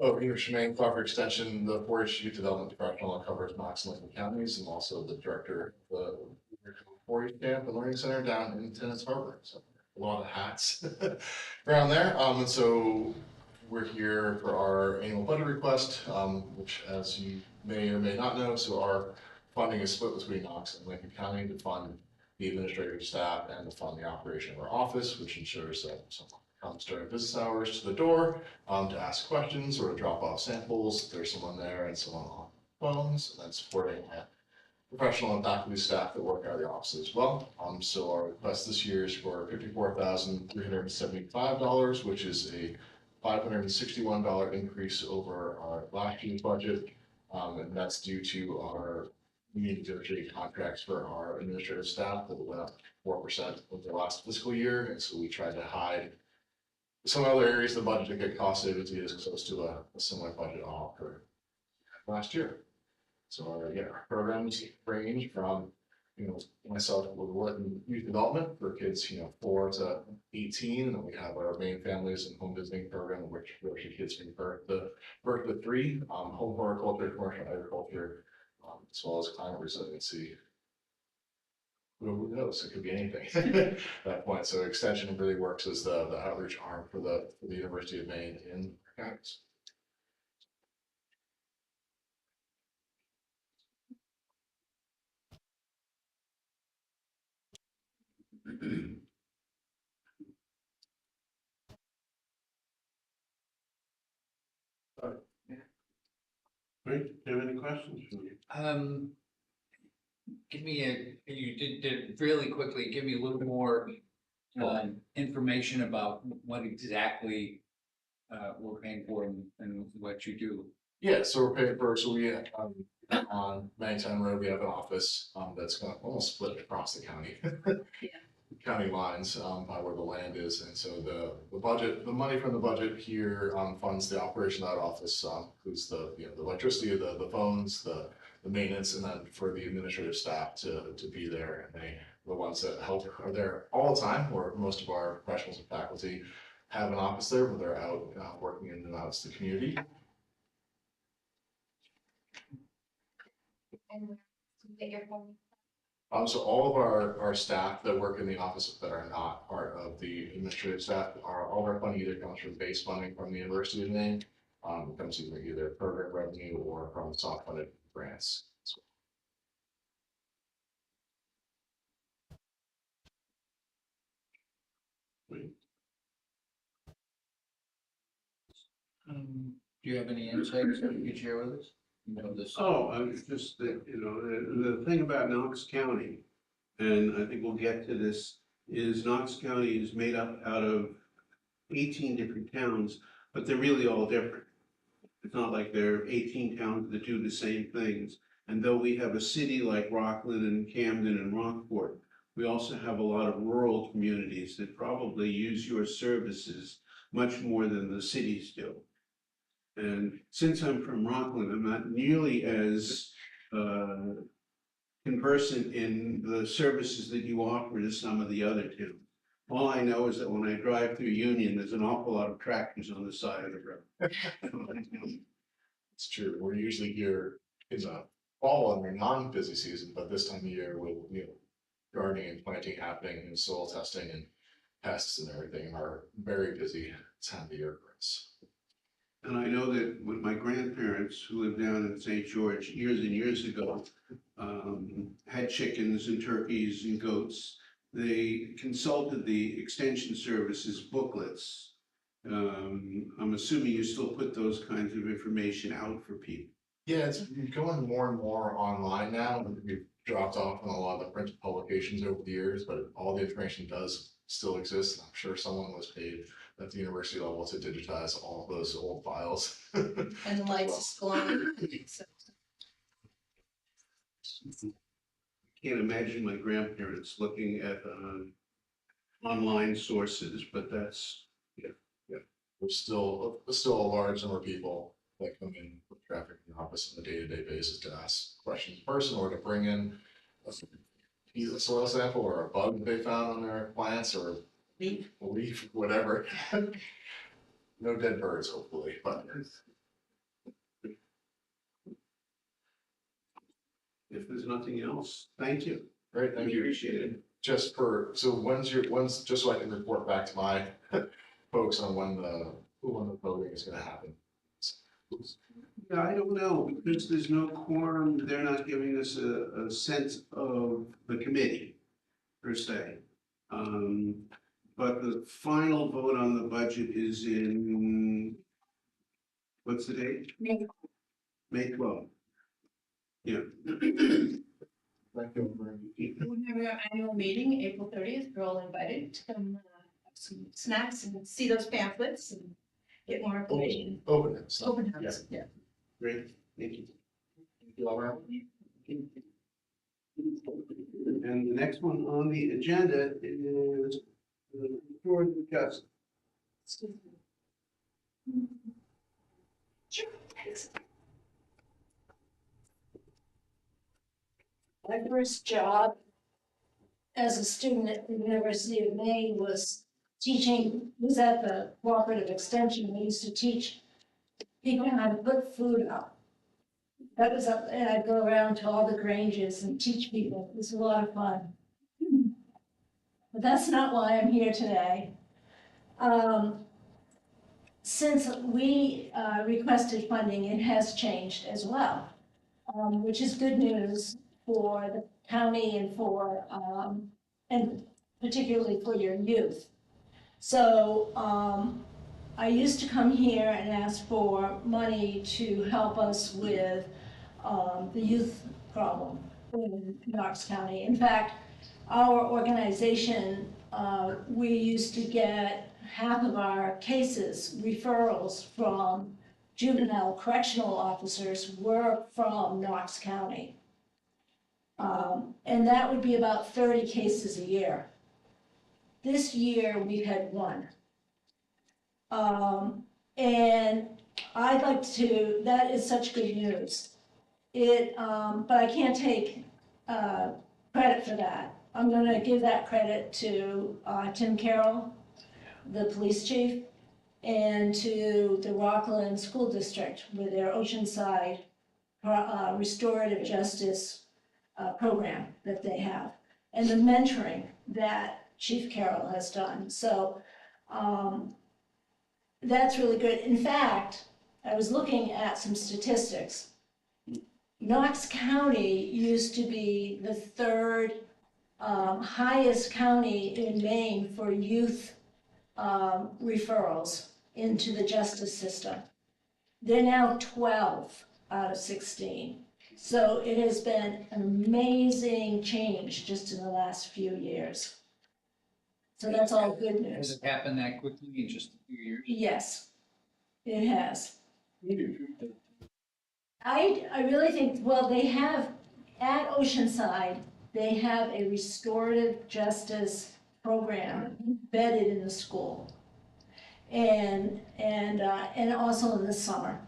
S13: English Maine Crawford Extension, the 4-H Youth Development Professional that covers Knox and Lincoln counties, and also the director of the 4-H Camp and Learning Center down in Tenants Harbor. So a lot of hats around there. And so we're here for our annual budget request, which, as you may or may not know, so our funding is split between Knox and Lincoln County to fund the administrative staff and to fund the operation of our office, which ensures that someone comes during business hours to the door to ask questions or to drop off samples. There's someone there and someone on phones, and then supporting professional and faculty staff that work out of the office as well. So our request this year is for $54,375, which is a $561 increase over our last year's budget. And that's due to our union negotiated contracts for our administrative staff that went up 4% over the last fiscal year. And so we tried to hide some other areas of the budget to get cost savings to get as close to a similar budget all for last year. So our programs range from, myself with work in youth development for kids, 4 to 18, and then we have our main families and home visiting program, which kids from birth to 3, home horticulture, commercial agriculture, as well as climate resiliency. Who knows? It could be anything at that point. So extension really works as the outreach arm for the University of Maine in our counties.
S1: Great, do you have any questions for me?
S7: Give me you did really quickly, give me a little more information about what exactly we're paying for and what you do.
S13: Yeah, so we're paying for, so we on Mannington Road, we have an office that's kind of almost split across the county. County lines by where the land is, and so the budget, the money from the budget here funds the operation of that office, includes the the electricity, the phones, the maintenance, and then for the administrative staff to be there, and the ones that help are there all the time, where most of our professionals and faculty have an office there, but they're out working in and out to the community.
S2: And where do you get your phone?
S13: So all of our staff that work in the office that are not part of the administrative staff all of our funding either comes from base funding from the University of Maine, comes either program revenue or from soft funded grants.
S7: Do you have any insights that you could share with us? This.
S1: Oh, I was just that, the thing about Knox County, and I think we'll get to this, is Knox County is made up out of 18 different towns, but they're really all different. It's not like there are 18 towns that do the same things. And though we have a city like Rockland and Camden and Rockport, we also have a lot of rural communities that probably use your services much more than the cities do. And since I'm from Rockland, I'm not nearly as conversant in the services that you offer to some of the other towns. All I know is that when I drive through Union, there's an awful lot of tractors on the side of the road.
S13: It's true. We're usually here in the fall when we're non-busy season, but this time of year with, gardening and planting happening and soil testing and pests and everything are very busy time of year for us.
S1: And I know that with my grandparents who lived down in St. George years and years ago, had chickens and turkeys and goats, they consulted the extension services booklets. I'm assuming you still put those kinds of information out for people.
S13: Yeah, it's going more and more online now. We've dropped off on a lot of the printed publications over the years, but all the information does still exist. I'm sure someone was paid at the university level to digitize all of those old files.
S14: And the lights is glowing. So
S1: Can't imagine my grandparents looking at online sources, but that's,
S13: There's still a large number of people that come in with traffic in the office on a day-to-day basis to ask questions in person or to bring in either a soil sample or a bug that they found on their plants or a leaf, whatever. No dead birds, hopefully, but
S1: if there's nothing else, thank you.
S13: great, thank you.
S1: Appreciate it.
S13: Just so when's just so I can report back to my folks on when the voting is gonna happen.
S1: Yeah, I don't know, because there's no quorum, they're not giving us a sense of the committee per se. But the final vote on the budget is in, what's the date? May 12th. Yeah.
S13: Thank you.
S14: we have our annual meeting, April 30th. We're all invited to come have some snacks and see those pamphlets and get more information.
S13: Open it. so-
S14: Open house, yeah.
S1: Great, thank you.
S13: Thank you all around.
S1: And the next one on the agenda is the Board of Justice.
S14: Sure, thanks.
S15: My first job as a student at the University of Maine was at the Cooperative Extension. We used to teach people how to put food up. That was up, and I'd go around to all the Granges and teach people. It was a lot of fun. But that's not why I'm here today. Since we requested funding, it has changed as well, which is good news for the county and particularly for your youth. So I used to come here and ask for money to help us with the youth problem in Knox County. In fact, our organization, we used to get half of our cases, referrals from juvenile correctional officers were from Knox County. And that would be about 30 cases a year. This year, we've had one. And I'd like to, that is such good news. But I can't take credit for that. I'm gonna give that credit to Tim Carroll, the police chief, and to the Rockland School District with their Oceanside restorative justice program that they have, and the mentoring that Chief Carroll has done. So that's really good. In fact, I was looking at some statistics. Knox County used to be the third highest county in Maine for youth referrals into the justice system. They're now 12 out of 16. So it has been an amazing change just in the last few years. So that's all good
S7: Has
S15: news.
S7: it happened that quickly in just a few years?
S15: Yes, it has. I really think, well, they have, at Oceanside, they have a restorative justice program embedded in the school. And also in the summer,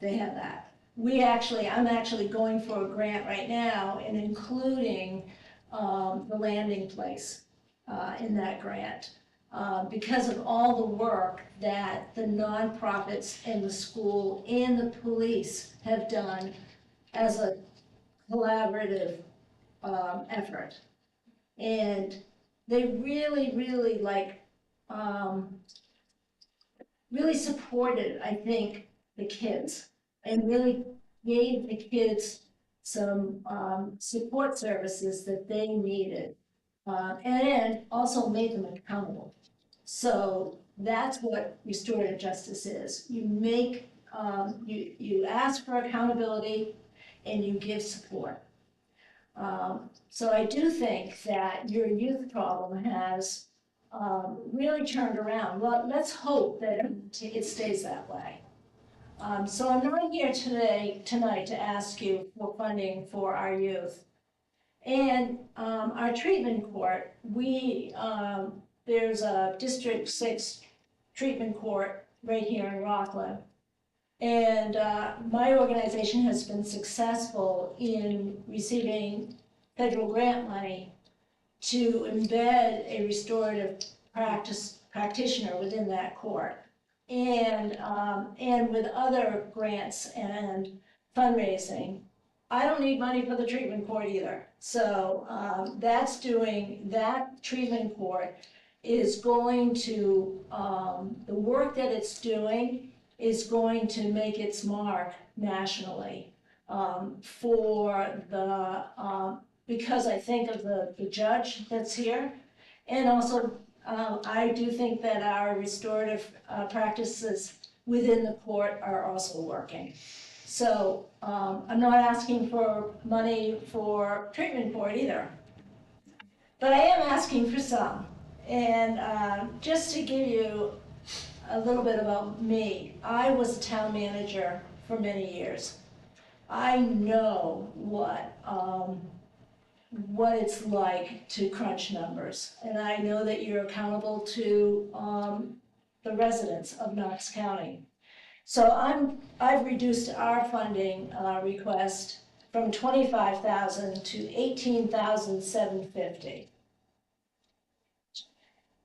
S15: they have that. I'm actually going for a grant right now and including the landing place in that grant. Because of all the work that the nonprofits and the school and the police have done as a collaborative effort. And they really, really really supported, I think, the kids and really gave the kids some support services that they needed. And also made them accountable. So that's what restorative justice is. You make, you ask for accountability and you give support. So I do think that your youth problem has really turned around. Well, let's hope that it stays that way. So I'm not here tonight to ask you for funding for our youth. And our treatment court, there's a District 6 treatment court right here in Rockland. And my organization has been successful in receiving federal grant money to embed a restorative practitioner within that court. And with other grants and fundraising, I don't need money for the treatment court either. So that treatment court is going to, the work that it's doing is going to make its mark nationally because I think of the judge that's here. And also, I do think that our restorative practices within the court are also working. So I'm not asking for money for treatment court either. But I am asking for some. And just to give you a little bit about me, I was a town manager for many years. I know what it's like to crunch numbers. And I know that you're accountable to the residents of Knox County. So I've reduced our funding request from $25,000 to $18,750.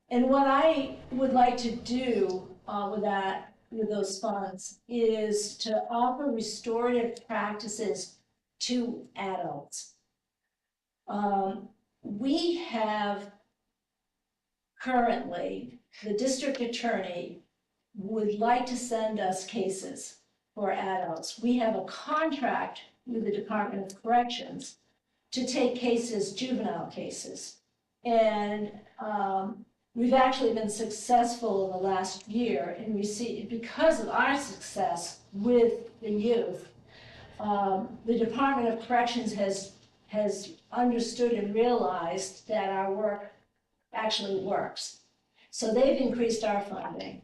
S15: And what I would like to do with those funds is to offer restorative practices to adults. We have currently, the district attorney would like to send us cases for adults. We have a contract with the Department of Corrections to take cases, juvenile cases. And we've actually been successful in the last year in because of our success with the youth. The Department of Corrections has understood and realized that our work actually works. So they've increased our funding.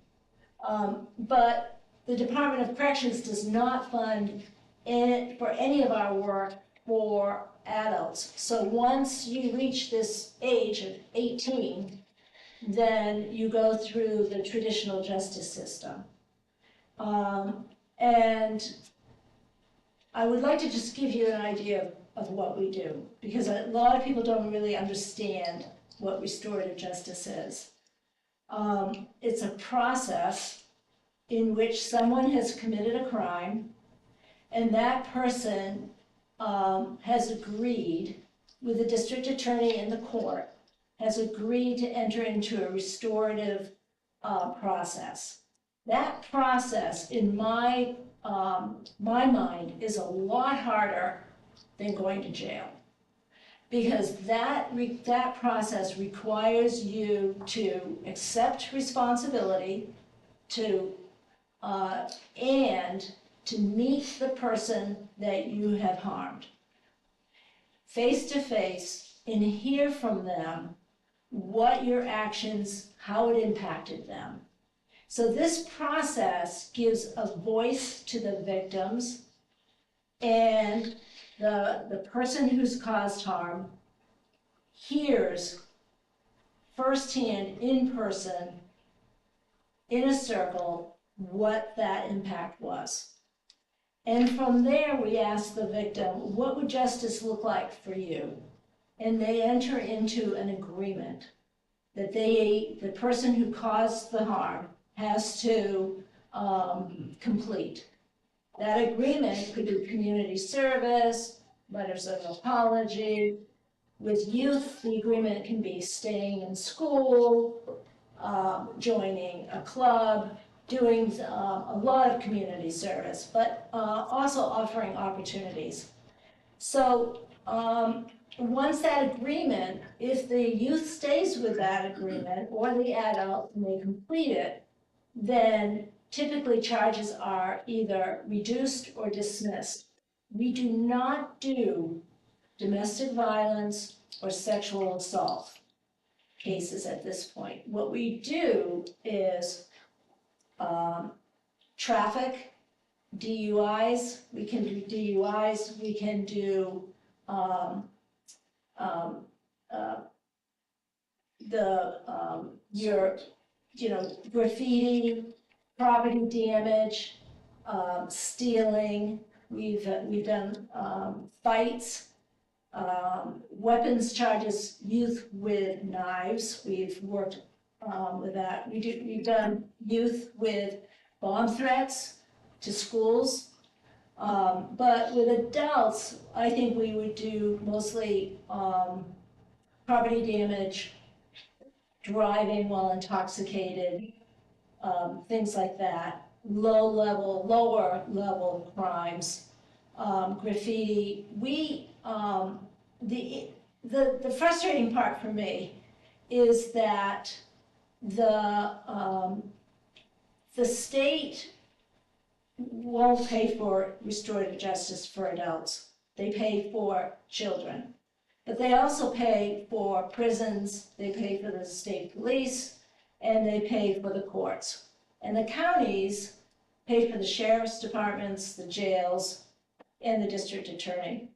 S15: But the Department of Corrections does not fund for any of our work for adults. So once you reach this age of 18, then you go through the traditional justice system. And I would like to just give you an idea of what we do, because a lot of people don't really understand what restorative justice is. It's a process in which someone has committed a crime, and that person has agreed with the district attorney in the court, has agreed to enter into a restorative process. That process, in my mind, is a lot harder than going to jail. Because that process requires you to accept responsibility and to meet the person that you have harmed face to face and hear from them what your actions, how it impacted them. So this process gives a voice to the victims, and the person who's caused harm hears firsthand, in person, in a circle, what that impact was. And from there, we ask the victim, what would justice look like for you? And they enter into an agreement that the person who caused the harm has to complete. That agreement could be community service, letters of apology. With youth, the agreement can be staying in school, joining a club, doing a lot of community service, but also offering opportunities. So once that agreement, if the youth stays with that agreement or the adult and they complete it, then typically charges are either reduced or dismissed. We do not do domestic violence or sexual assault cases at this point. What we do is traffic, DUIs, we can do DUIs, we can do graffiti, property damage, stealing, we've done fights, weapons charges, youth with knives, we've worked with that. We've done youth with bomb threats to schools. But with adults, I think we would do mostly property damage, driving while intoxicated, things like that. Lower level crimes, graffiti. The frustrating part for me is that the state won't pay for restorative justice for adults. They pay for children. But they also pay for prisons, they pay for the state police, and they pay for the courts. And the counties pay for the sheriff's departments, the jails, and the district attorney.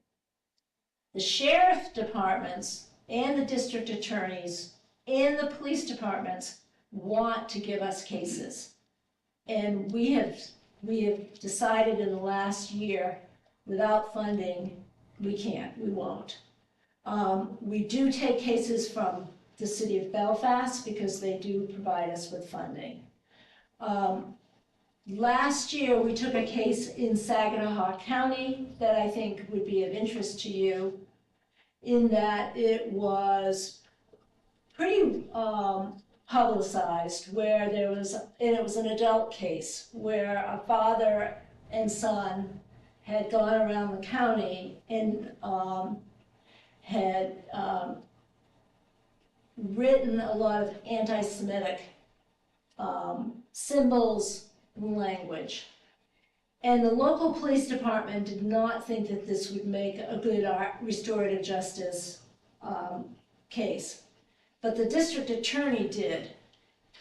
S15: The sheriff departments and the district attorneys and the police departments want to give us cases. And we have decided in the last year, without funding, we won't. We do take cases from the city of Belfast because they do provide us with funding. Last year, we took a case in Saginaw County that I think would be of interest to you, in that it was pretty publicized, where it was an adult case where a father and son had gone around the county and had written a lot of anti-Semitic symbols and language. And the local police department did not think that this would make a good restorative justice case. But the district attorney did.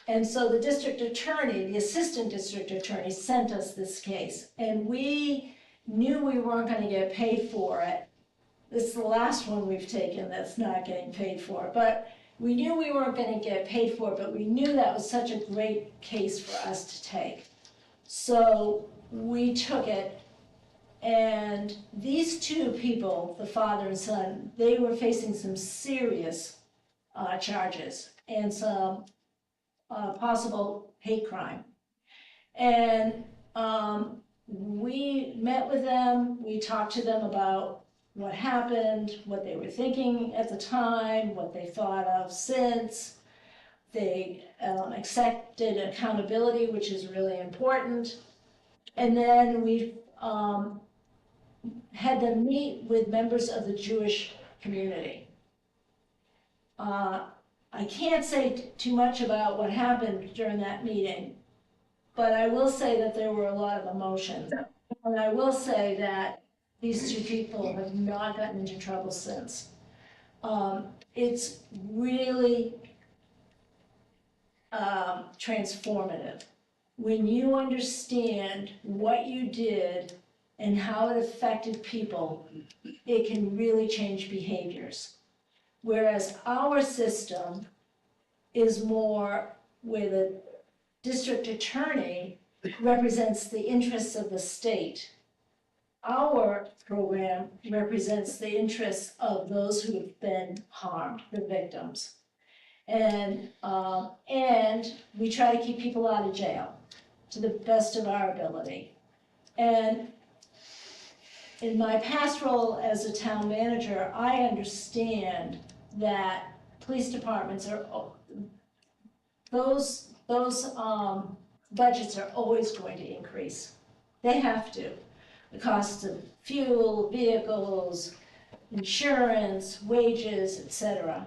S15: And so the district attorney, the assistant district attorney, sent us this case. And we knew we weren't going to get paid for it. This is the last one we've taken that's not getting paid for. But we knew we weren't going to get paid for it, but we knew that was such a great case for us to take. So we took it. And these two people, the father and son, they were facing some serious charges and some possible hate crime. And we met with them, we talked to them about what happened, what they were thinking at the time, what they thought of since. They accepted accountability, which is really important. And then we had them meet with members of the Jewish community. I can't say too much about what happened during that meeting, but I will say that there were a lot of emotions. And I will say that these two people have not gotten into trouble since. It's really transformative. When you understand what you did and how it affected people, it can really change behaviors. Whereas our system is more where the district attorney represents the interests of the state. Our program represents the interests of those who have been harmed, the victims. And we try to keep people out of jail to the best of our ability. And in my past role as a town manager, I understand that police departments are, those budgets are always going to increase. They have to. The cost of fuel, vehicles, insurance, wages, etc.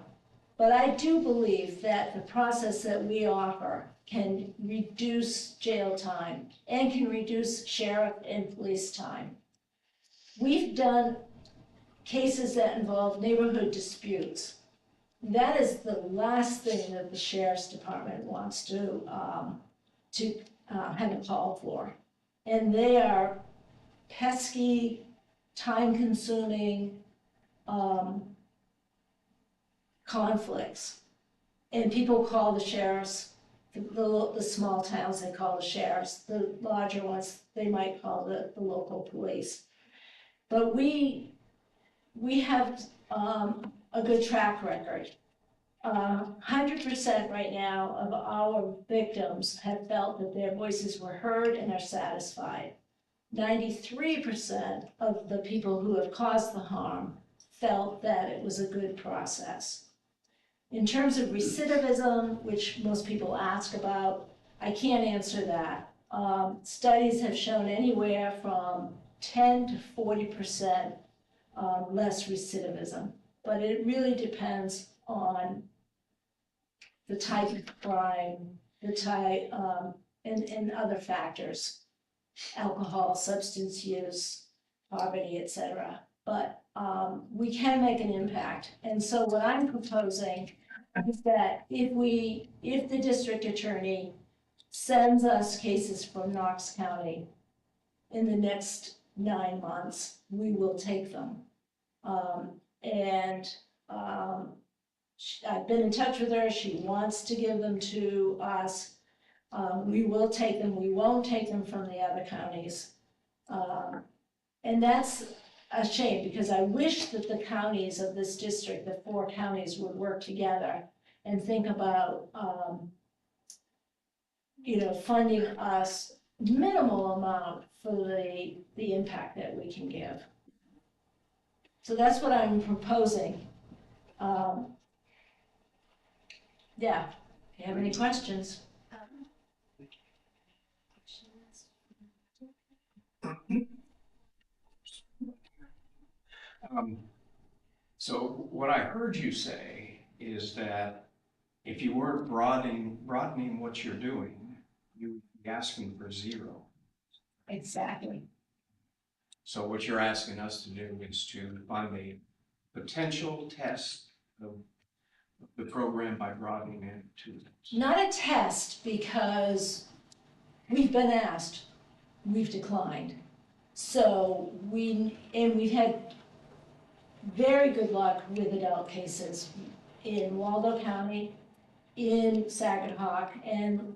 S15: But I do believe that the process that we offer can reduce jail time and can reduce sheriff and police time. We've done cases that involve neighborhood disputes. That is the last thing that the sheriff's department wants to have a call for. And they are pesky, time-consuming conflicts. And people call the sheriffs, the small towns, they call the sheriffs. The larger ones, they might call the local police. But we have a good track record. 100% right now of our victims have felt that their voices were heard and are satisfied. 93% of the people who have caused the harm felt that it was a good process. In terms of recidivism, which most people ask about, I can't answer that. Studies have shown anywhere from 10 to 40% less recidivism, but it really depends on the type of crime, the type, and other factors, alcohol, substance use, poverty, etc. But we can make an impact. And so what I'm proposing is that if the district attorney sends us cases from Knox County in the next 9 months, we will take them. I've been in touch with her. She wants to give them to us. We will take them. We won't take them from the other counties. And that's a shame because I wish that the counties of this district, the 4 counties, would work together and think about, funding us minimal amount for the impact that we can give. So that's what I'm proposing. Yeah, if you have any questions.
S11: So what I heard you say is that if you weren't broadening what you're doing, you'd be asking for 0.
S15: Exactly.
S11: So what you're asking us to do is to fund a potential test of the program by broadening it to.
S15: Not a test, because we've been asked, we've declined. So we've had very good luck with adult cases in Waldo County, in Saginaw, and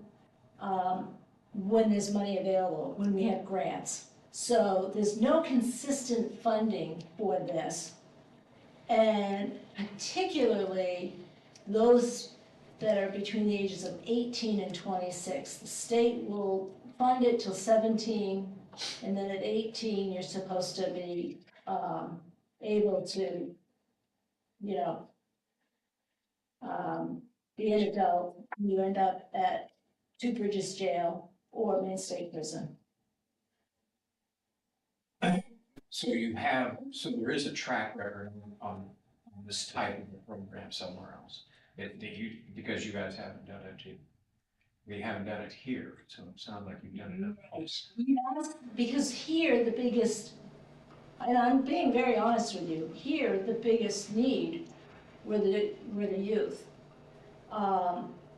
S15: when there's money available, when we have grants. So there's no consistent funding for this. And particularly those that are between the ages of 18 and 26. The state will fund it till 17, and then at 18, you're supposed to be able to, be an adult. You end up at Two Bridges Jail or Main State Prison.
S11: So there is a track record on this type of a program somewhere else. Because you guys haven't done it too. We haven't done it here, so it sounds like you've done it else.
S15: Yes, because here the biggest, and I'm being very honest with you, here the biggest need were the youth.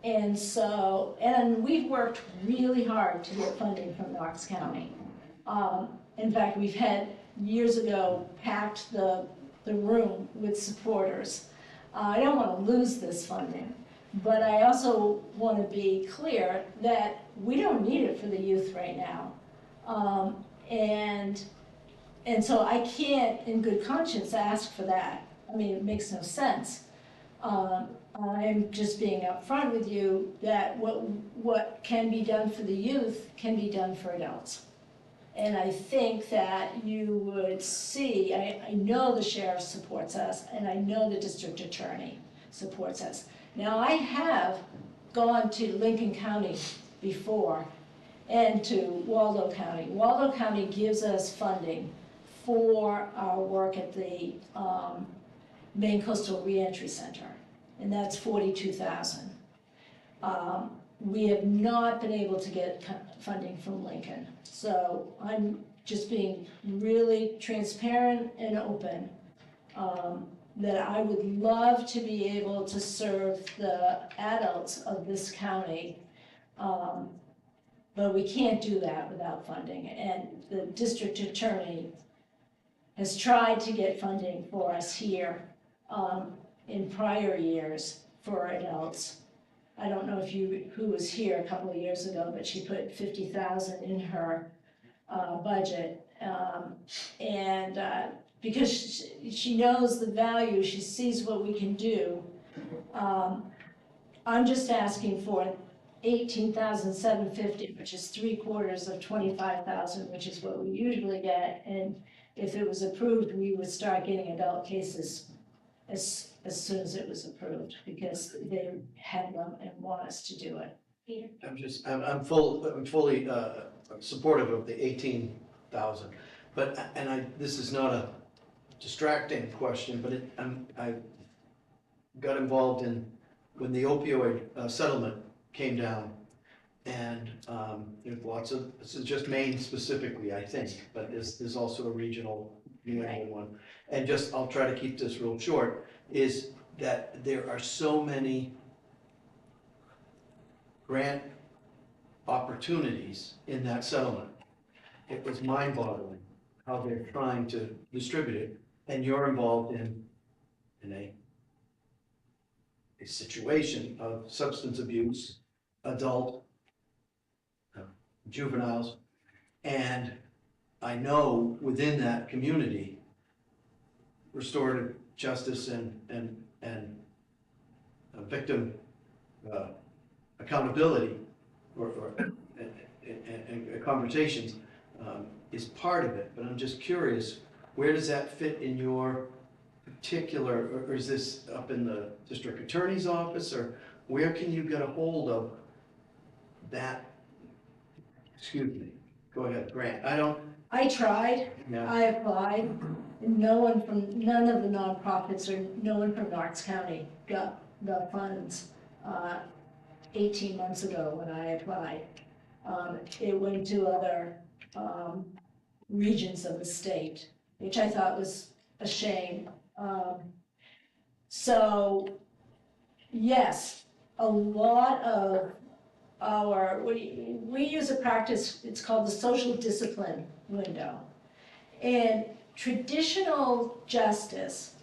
S15: And we've worked really hard to get funding from Knox County. In fact, we've had years ago packed the room with supporters. I don't want to lose this funding, but I also want to be clear that we don't need it for the youth right now. And so I can't, in good conscience, ask for that. I mean, it makes no sense. I'm just being upfront with you that what can be done for the youth can be done for adults. And I think that you would see, I know the sheriff supports us, and I know the district attorney supports us. Now, I have gone to Lincoln County before and to Waldo County. Waldo County gives us funding for our work at the Maine Coastal Reentry Center, and that's $42,000. We have not been able to get funding from Lincoln, so I'm just being really transparent and open, that I would love to be able to serve the adults of this county, but we can't do that without funding, and the district attorney has tried to get funding for us here in prior years for adults. I don't know who was here a couple of years ago, but she put 50,000 in her budget. Because she knows the value, she sees what we can do. I'm just asking for $18,750, which is 3/4 of $25,000, which is what we usually get. And if it was approved, we would start getting adult cases as soon as it was approved, because they have them and want us to do it.
S2: Peter?
S6: I'm fully supportive of the 18,000. But, this is not a distracting question, but I got involved when the opioid settlement came down. And, lots of, this is just Maine specifically, I think, but there's also a regional New England one. And I'll try to keep this real short, is that there are so many grant opportunities in that settlement. It was mind-boggling how they're trying to distribute it, and you're involved in a situation of substance abuse, adult, juveniles, and I know within that community, restorative justice and victim accountability or conversations is part of it. But I'm just curious, where does that fit in your particular, or is this up in the district attorney's office, or where can you get a hold of that? Excuse me, go ahead, Grant.
S15: I tried,
S6: Yeah.
S15: I applied, and none of the nonprofits or no one from Knox County got the funds 18 months ago when I applied. It went to other regions of the state, which I thought was a shame. So, yes, a lot of we use a practice, it's called the social discipline window. And traditional justice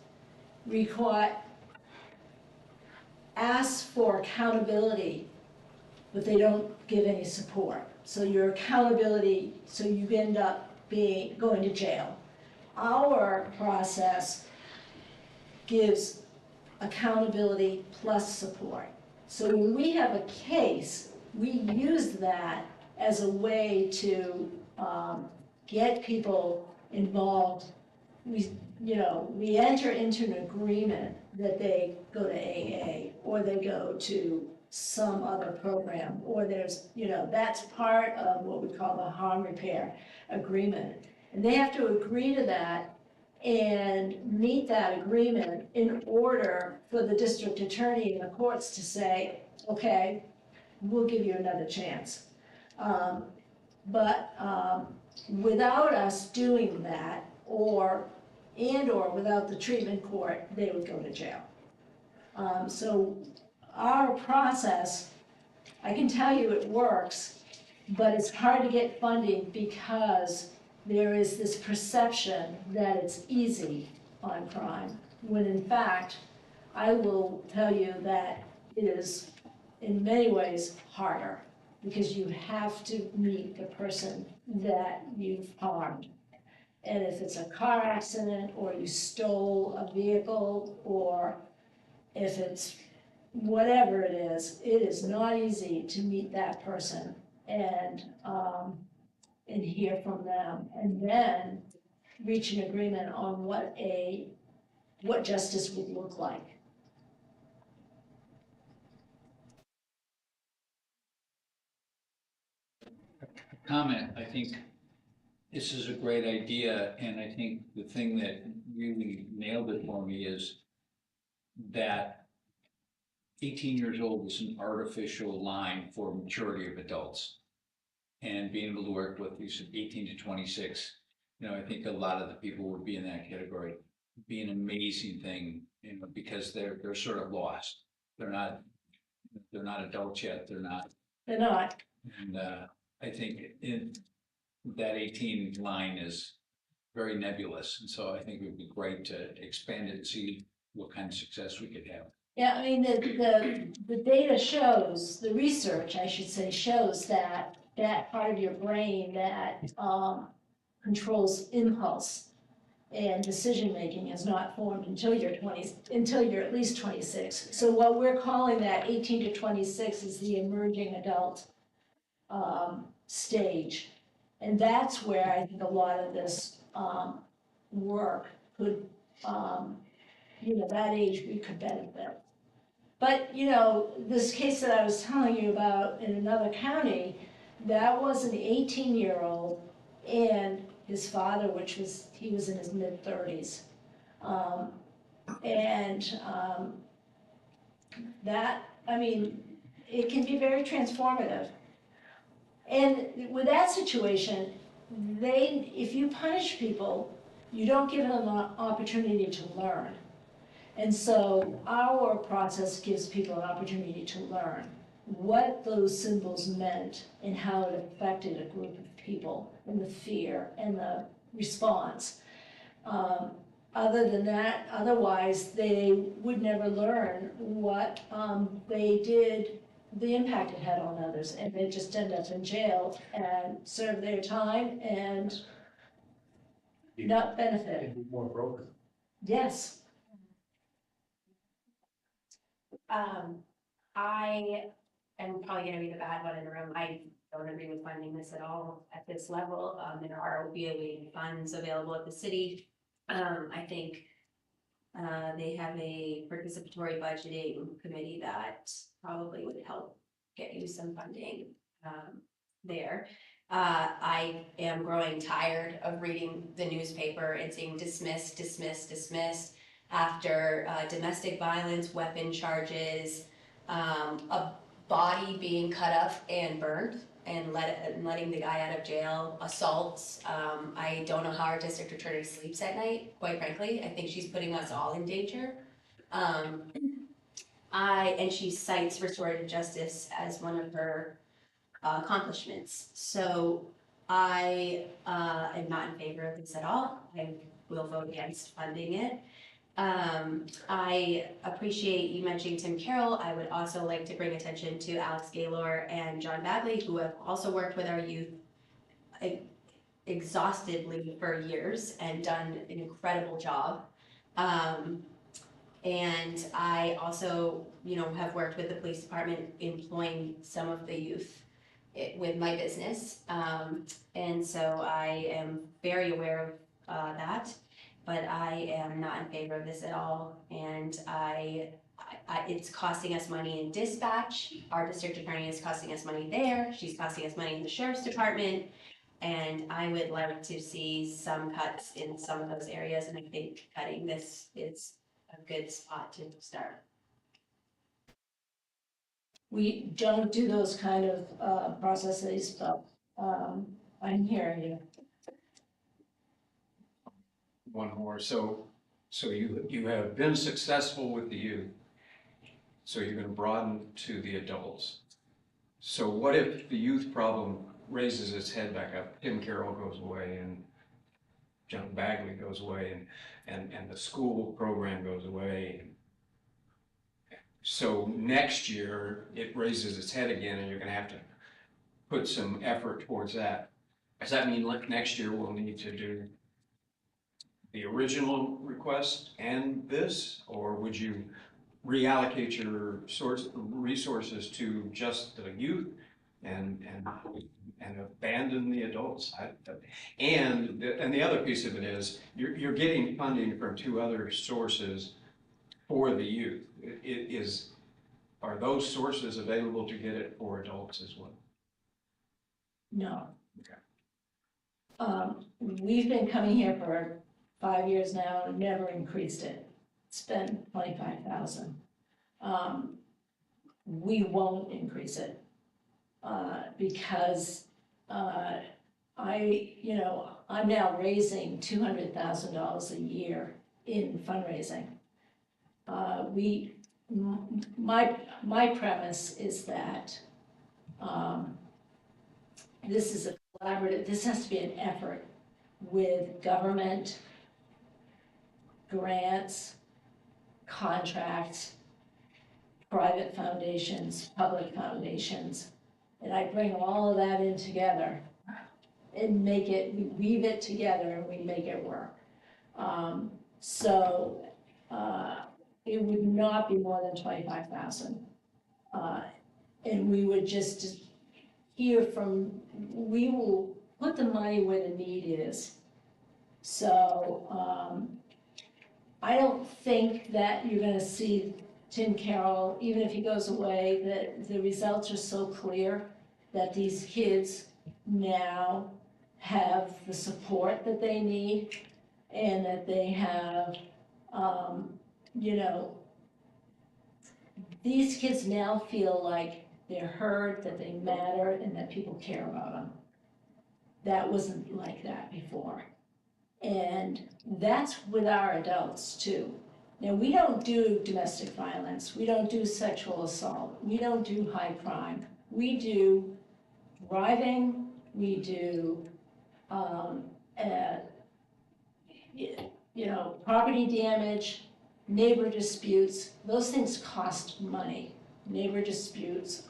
S15: asks for accountability, but they don't give any support. So your accountability, so you end up going to jail. Our process gives accountability plus support. So when we have a case, we use that as a way to get people involved. We enter into an agreement that they go to AA or they go to some other program, or that's part of what we call the harm repair agreement. And they have to agree to that and meet that agreement in order for the district attorney and the courts to say, okay, we'll give you another chance. But without us doing that, or without the treatment court, they would go to jail. So our process, I can tell you it works, but it's hard to get funding because there is this perception that it's easy on crime, when in fact, I will tell you that it is in many ways harder, because you have to meet the person that you've harmed. And if it's a car accident, or you stole a vehicle, or if it's whatever it is not easy to meet that person. And and hear from them, and then reach an agreement on what justice would look like.
S7: Comment, I think this is a great idea, and I think the thing that really nailed it for me is that 18 years old is an artificial line for maturity of adults. And being able to work with, you said 18 to 26, I think a lot of the people would be in that category. Be an amazing thing, because they're sort of lost. They're not adults yet, they're not. And I think that 18 line is very nebulous, and so I think it would be great to expand it and see what kind of success we could have.
S15: Yeah, I mean, the data shows, the research, I should say, shows that part of your brain that controls impulse and decision-making is not formed until you're at least 26. So what we're calling that 18 to 26 is the emerging adult stage. And that's where I think a lot of this work could, that age we could benefit. But, this case that I was telling you about in another county, that was an 18-year-old and his father, he was in his mid-30s. It can be very transformative. And with that situation, if you punish people, you don't give them an opportunity to learn. And so our process gives people an opportunity to learn what those symbols meant and how it affected a group of people and the fear and the response. Other than that, otherwise they would never learn what they did, the impact it had on others, and they just end up in jail and serve their time and not benefit.
S9: More broken.
S15: Yes.
S2: I am probably gonna be the bad one in the room. I don't agree with funding this at all at this level. There are opioid funds available at the city. I think they have a participatory budgeting committee that probably would help get you some funding there. I am growing tired of reading the newspaper and seeing dismiss, dismiss, dismiss after domestic violence, weapon charges, a body being cut up and burned and letting the guy out of jail, assaults. I don't know how our district attorney sleeps at night, quite frankly. I think she's putting us all in danger. And she cites restorative justice as one of her accomplishments. So I am not in favor of this at all. I will vote against funding it. I appreciate you mentioning Tim Carroll. I would also like to bring attention to Alex Gaylor and John Bagley, who have also worked with our youth exhaustively for years and done an incredible job. And I also, have worked with the police department employing some of the youth with my business. And so I am very aware of that. But I am not in favor of this at all, and it's costing us money in dispatch. Our district attorney is costing us money there. She's costing us money in the sheriff's department, and I would like to see some cuts in some of those areas. And I think cutting this is a good spot to start.
S15: We don't do those kind of processes, but I'm hearing you.
S11: One more, so you have been successful with the youth, so you're gonna broaden to the adults. So what if the youth problem raises its head back up, Tim Carroll goes away and John Bagley goes away and the school program goes away? So next year, it raises its head again and you're gonna have to put some effort towards that. Does that mean like next year we'll need to do the original request and this, or would you reallocate your resources to just the youth and abandon the adults. And the other piece of it is, you're getting funding from two other sources for the youth. Are those sources available to get it for adults as well?
S15: No.
S11: Okay.
S15: We've been coming here for 5 years now, and never increased it. It's been 25,000. We won't increase it, because, I'm now raising $200,000 a year in fundraising. My premise is that, this is a collaborative, this has to be an effort with government, grants, contracts, private foundations, public foundations. And I bring all of that in together and we weave it together and we make it work. It would not be more than 25,000. And we would just hear we will put the money where the need is. So, I don't think that you're gonna see Tim Carroll, even if he goes away, that the results are so clear that these kids now have the support that they need and that they have, these kids now feel like they're heard, that they matter, and that people care about them. That wasn't like that before. And that's with our adults too. Now, we don't do domestic violence, we don't do sexual assault, we don't do high crime. We do driving, we do, property damage, neighbor disputes. Those things cost money. Neighbor disputes,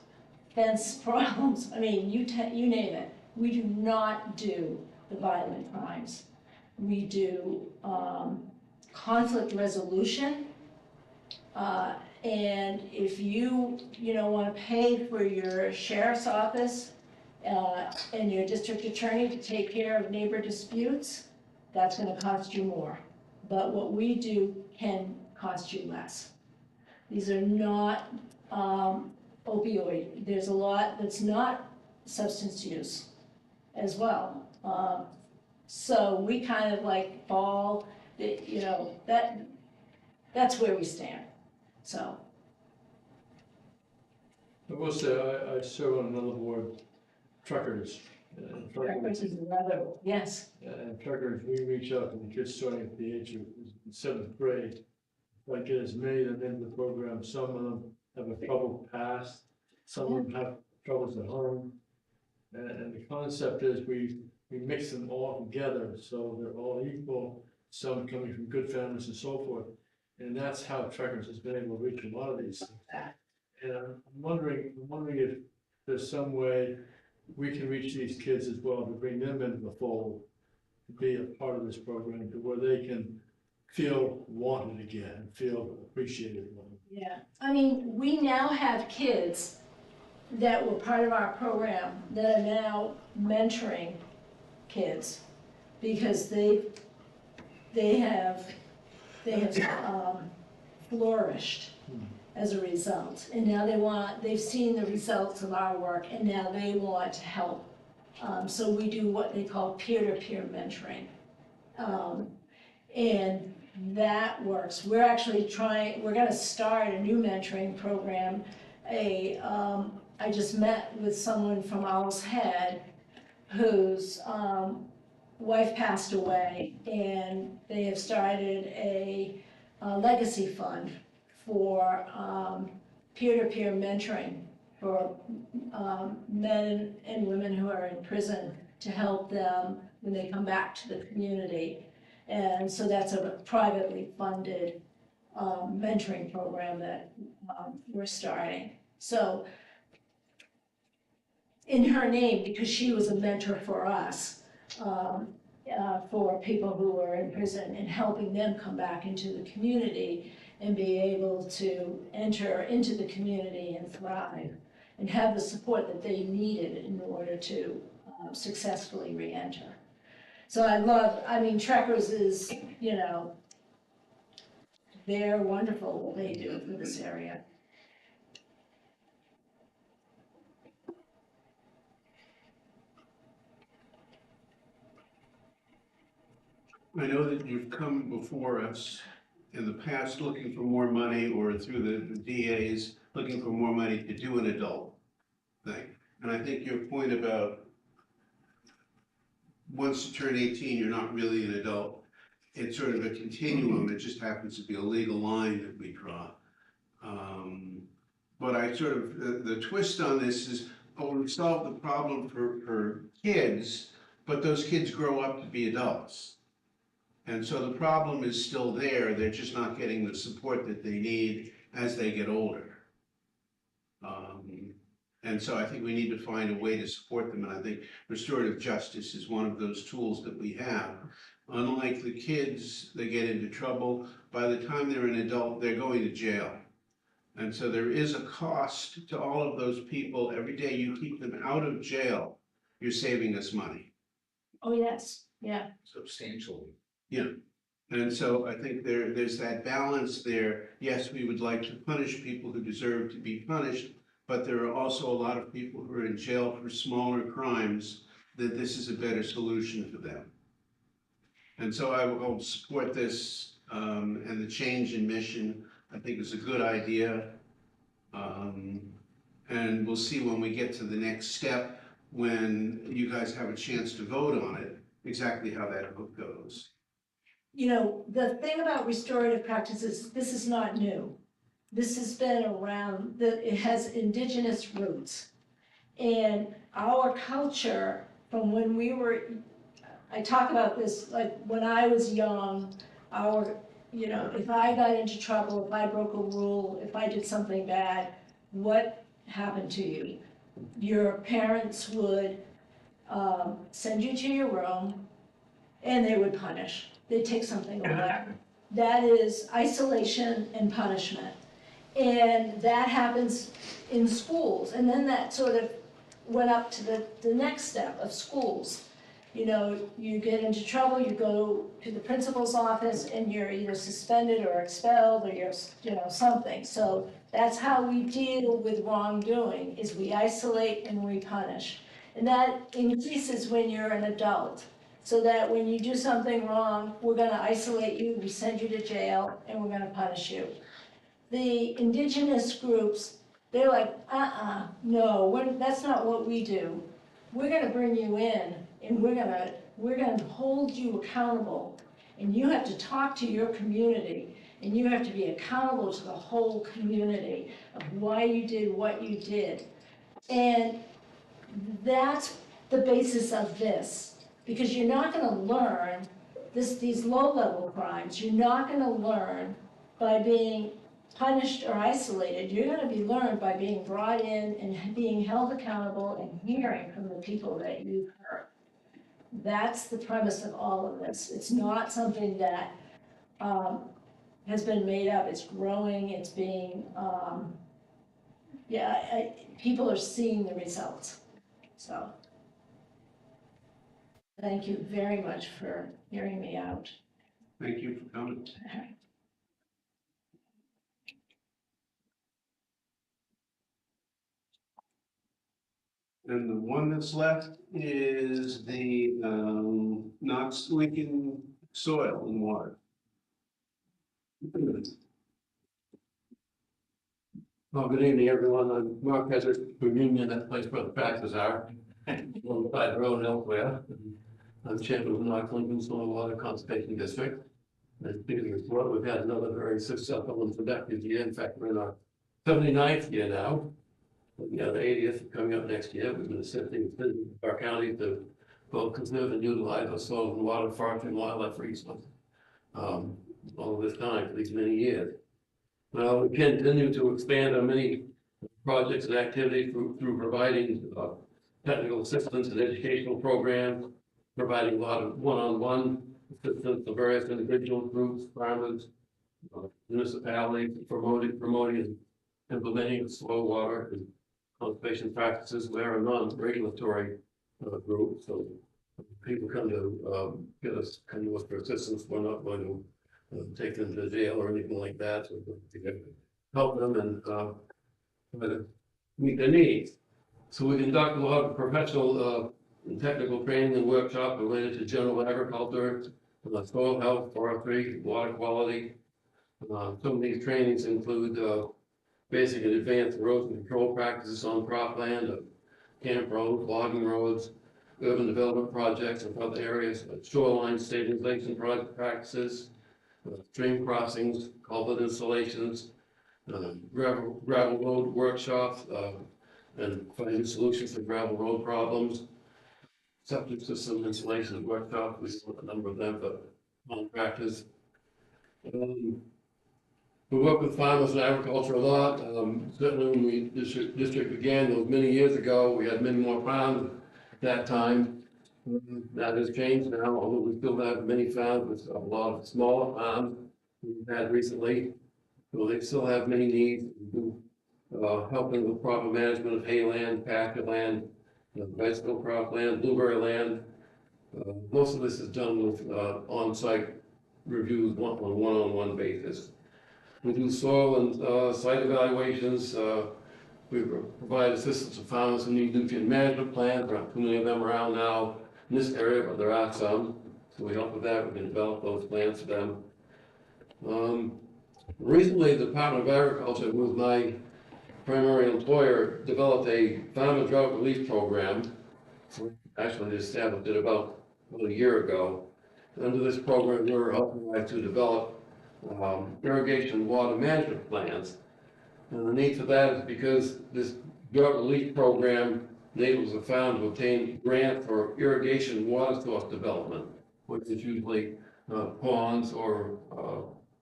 S15: fence problems, I mean, you name it. We do not do the violent crimes. We do conflict resolution. And if you want to pay for your sheriff's office and your district attorney to take care of neighbor disputes, that's going to cost you more. But what we do can cost you less. These are not opioid. There's a lot that's not substance use as well. So we kind of like fall, that's where we stand, so.
S9: I will say, I serve on another board, truckers. And
S15: Truckers is another, yes.
S9: And truckers, we reach out to the kids starting at the age of 7th grade. Try to get as many of them into the program. Some of them have a troubled past, some of them have troubles at home. And the concept is we mix them all together, so they're all equal, some coming from good families and so forth. And that's how Truckers has been able to reach a lot of these things. And I'm wondering if there's some way we can reach these kids as well, to bring them into the fold, to be a part of this program, to where they can feel wanted again, feel appreciated.
S15: Yeah, I mean, we now have kids that were part of our program that are now mentoring kids because they have flourished as a result. And now they've seen the results of our work and now they want to help. So we do what they call peer-to-peer mentoring. And that works. We're actually we're gonna start a new mentoring program. I just met with someone from Owl's Head whose wife passed away, and they have started a legacy fund for peer-to-peer mentoring for men and women who are in prison to help them when they come back to the community. And so that's a privately funded mentoring program that we're starting. So in her name, because she was a mentor for us, for people who were in prison and helping them come back into the community and be able to enter into the community and thrive. and have the support that they needed in order to successfully reenter. So I mean, Trekkers is, you know, they're wonderful what they do for this area.
S1: I know that you've come before us in the past looking for more money, or through the DAs, looking for more money to do an adult thing. And I think your point about once you turn 18, you're not really an adult. It's sort of a continuum, it just happens to be a legal line that we draw. But I sort of, the twist on this is, oh, we solve the problem for kids, but those kids grow up to be adults. And so the problem is still there, they're just not getting the support that they need as they get older. And so I think we need to find a way to support them, and I think restorative justice is one of those tools that we have. Unlike the kids, they get into trouble, by the time they're an adult, they're going to jail. And so there is a cost to all of those people. Every day you keep them out of jail, you're saving us money.
S15: Oh, yes, yeah.
S7: Substantially.
S1: Yeah, and so I think there's that balance there. Yes, we would like to punish people who deserve to be punished, but there are also a lot of people who are in jail for smaller crimes, that this is a better solution for them. And so I will support this, and the change in mission, I think is a good idea. And we'll see when we get to the next step, when you guys have a chance to vote on it, exactly how that vote goes.
S15: You know, the thing about restorative practices, this is not new. This has been around, it has indigenous roots. And our culture, from when we were, I talk about this, like when I was young, you know, if I got into trouble, if I broke a rule, if I did something bad, what happened to you? Your parents would send you to your room, and they would punish. They'd take something away. That is isolation and punishment. And that happens in schools. And then that sort of went up to the next step of schools. You know, you get into trouble, you go to the principal's office, and you're either suspended or expelled, or you're, you know, something. So that's how we deal with wrongdoing, is we isolate and we punish. And that increases when you're an adult. So that when you do something wrong, we're gonna isolate you, we send you to jail, and we're gonna punish you. The indigenous groups, they're like, no, that's not what we do. We're gonna bring you in, and we're gonna hold you accountable, and you have to talk to your community, and you have to be accountable to the whole community of why you did what you did. And that's the basis of this. Because you're not gonna learn these low-level crimes, you're not gonna learn by being punished or isolated. You're gonna be learned by being brought in and being held accountable and hearing from the people that you've hurt. That's the premise of all of this. It's not something that has been made up. It's growing, it's being, people are seeing the results, so. Thank you very much for hearing me out.
S1: Thank you for coming. And the one that's left is the Knox Lincoln soil and water.
S9: Well, good evening, everyone. I'm Mark Hazard from Union, that place where the taxes are, on the side of the road elsewhere. I'm chairman of the Knox Lincoln Soil Water Conservation District. And speaking of what, we've had another very successful and productive year. In fact, we're in our 79th year now. We have the 80th coming up next year. We've been assisting our county to both conserve and utilize our soil and water, forest and wildlife resources. All this time, for these many years. Well, we continue to expand our many projects and activities through providing technical assistance and educational programs, providing a lot of one-on-one assistance to various individual groups, farmers, municipalities, promoting and implementing soil, water, and conservation practices. We're a non-regulatory group, so people come to get us, come to us for assistance. We're not going to take them to jail or anything like that. We're going to help them and try to meet their needs. So we conduct a lot of professional and technical training and workshops related to general agriculture, soil health, forestry, water quality. Some of these trainings include basic and advanced erosion control practices on cropland, camp roads, logging roads, urban development projects in other areas, shoreline stabilization project practices, stream crossings, culvert installations, gravel road workshops, and finding solutions for gravel road problems, septic system installation workshops. We do a number of them for contractors. We work with farmers and agriculture a lot. Certainly when we district began, those many years ago, we had many more farms at that time. That has changed now, although we still have many farms with a lot of smaller farms we've had recently. So they still have many needs. We do help them with proper management of hay land, pasture land, vegetable crop land, blueberry land. Most of this is done with on-site reviews on a one-on-one basis. We do soil and site evaluations. We provide assistance to farmers who need nutrient management plans. There aren't too many of them around now in this area, but there are some. So we help with that. We can develop those plans for them. Recently, the Department of Agriculture, who was my primary employer, developed a farmer drought relief program. Actually, they established it about a year ago. Under this program, we were authorized to develop irrigation water management plans. And the need for that is because this drought relief program enables the farm to obtain grant for irrigation water source development, which is usually ponds or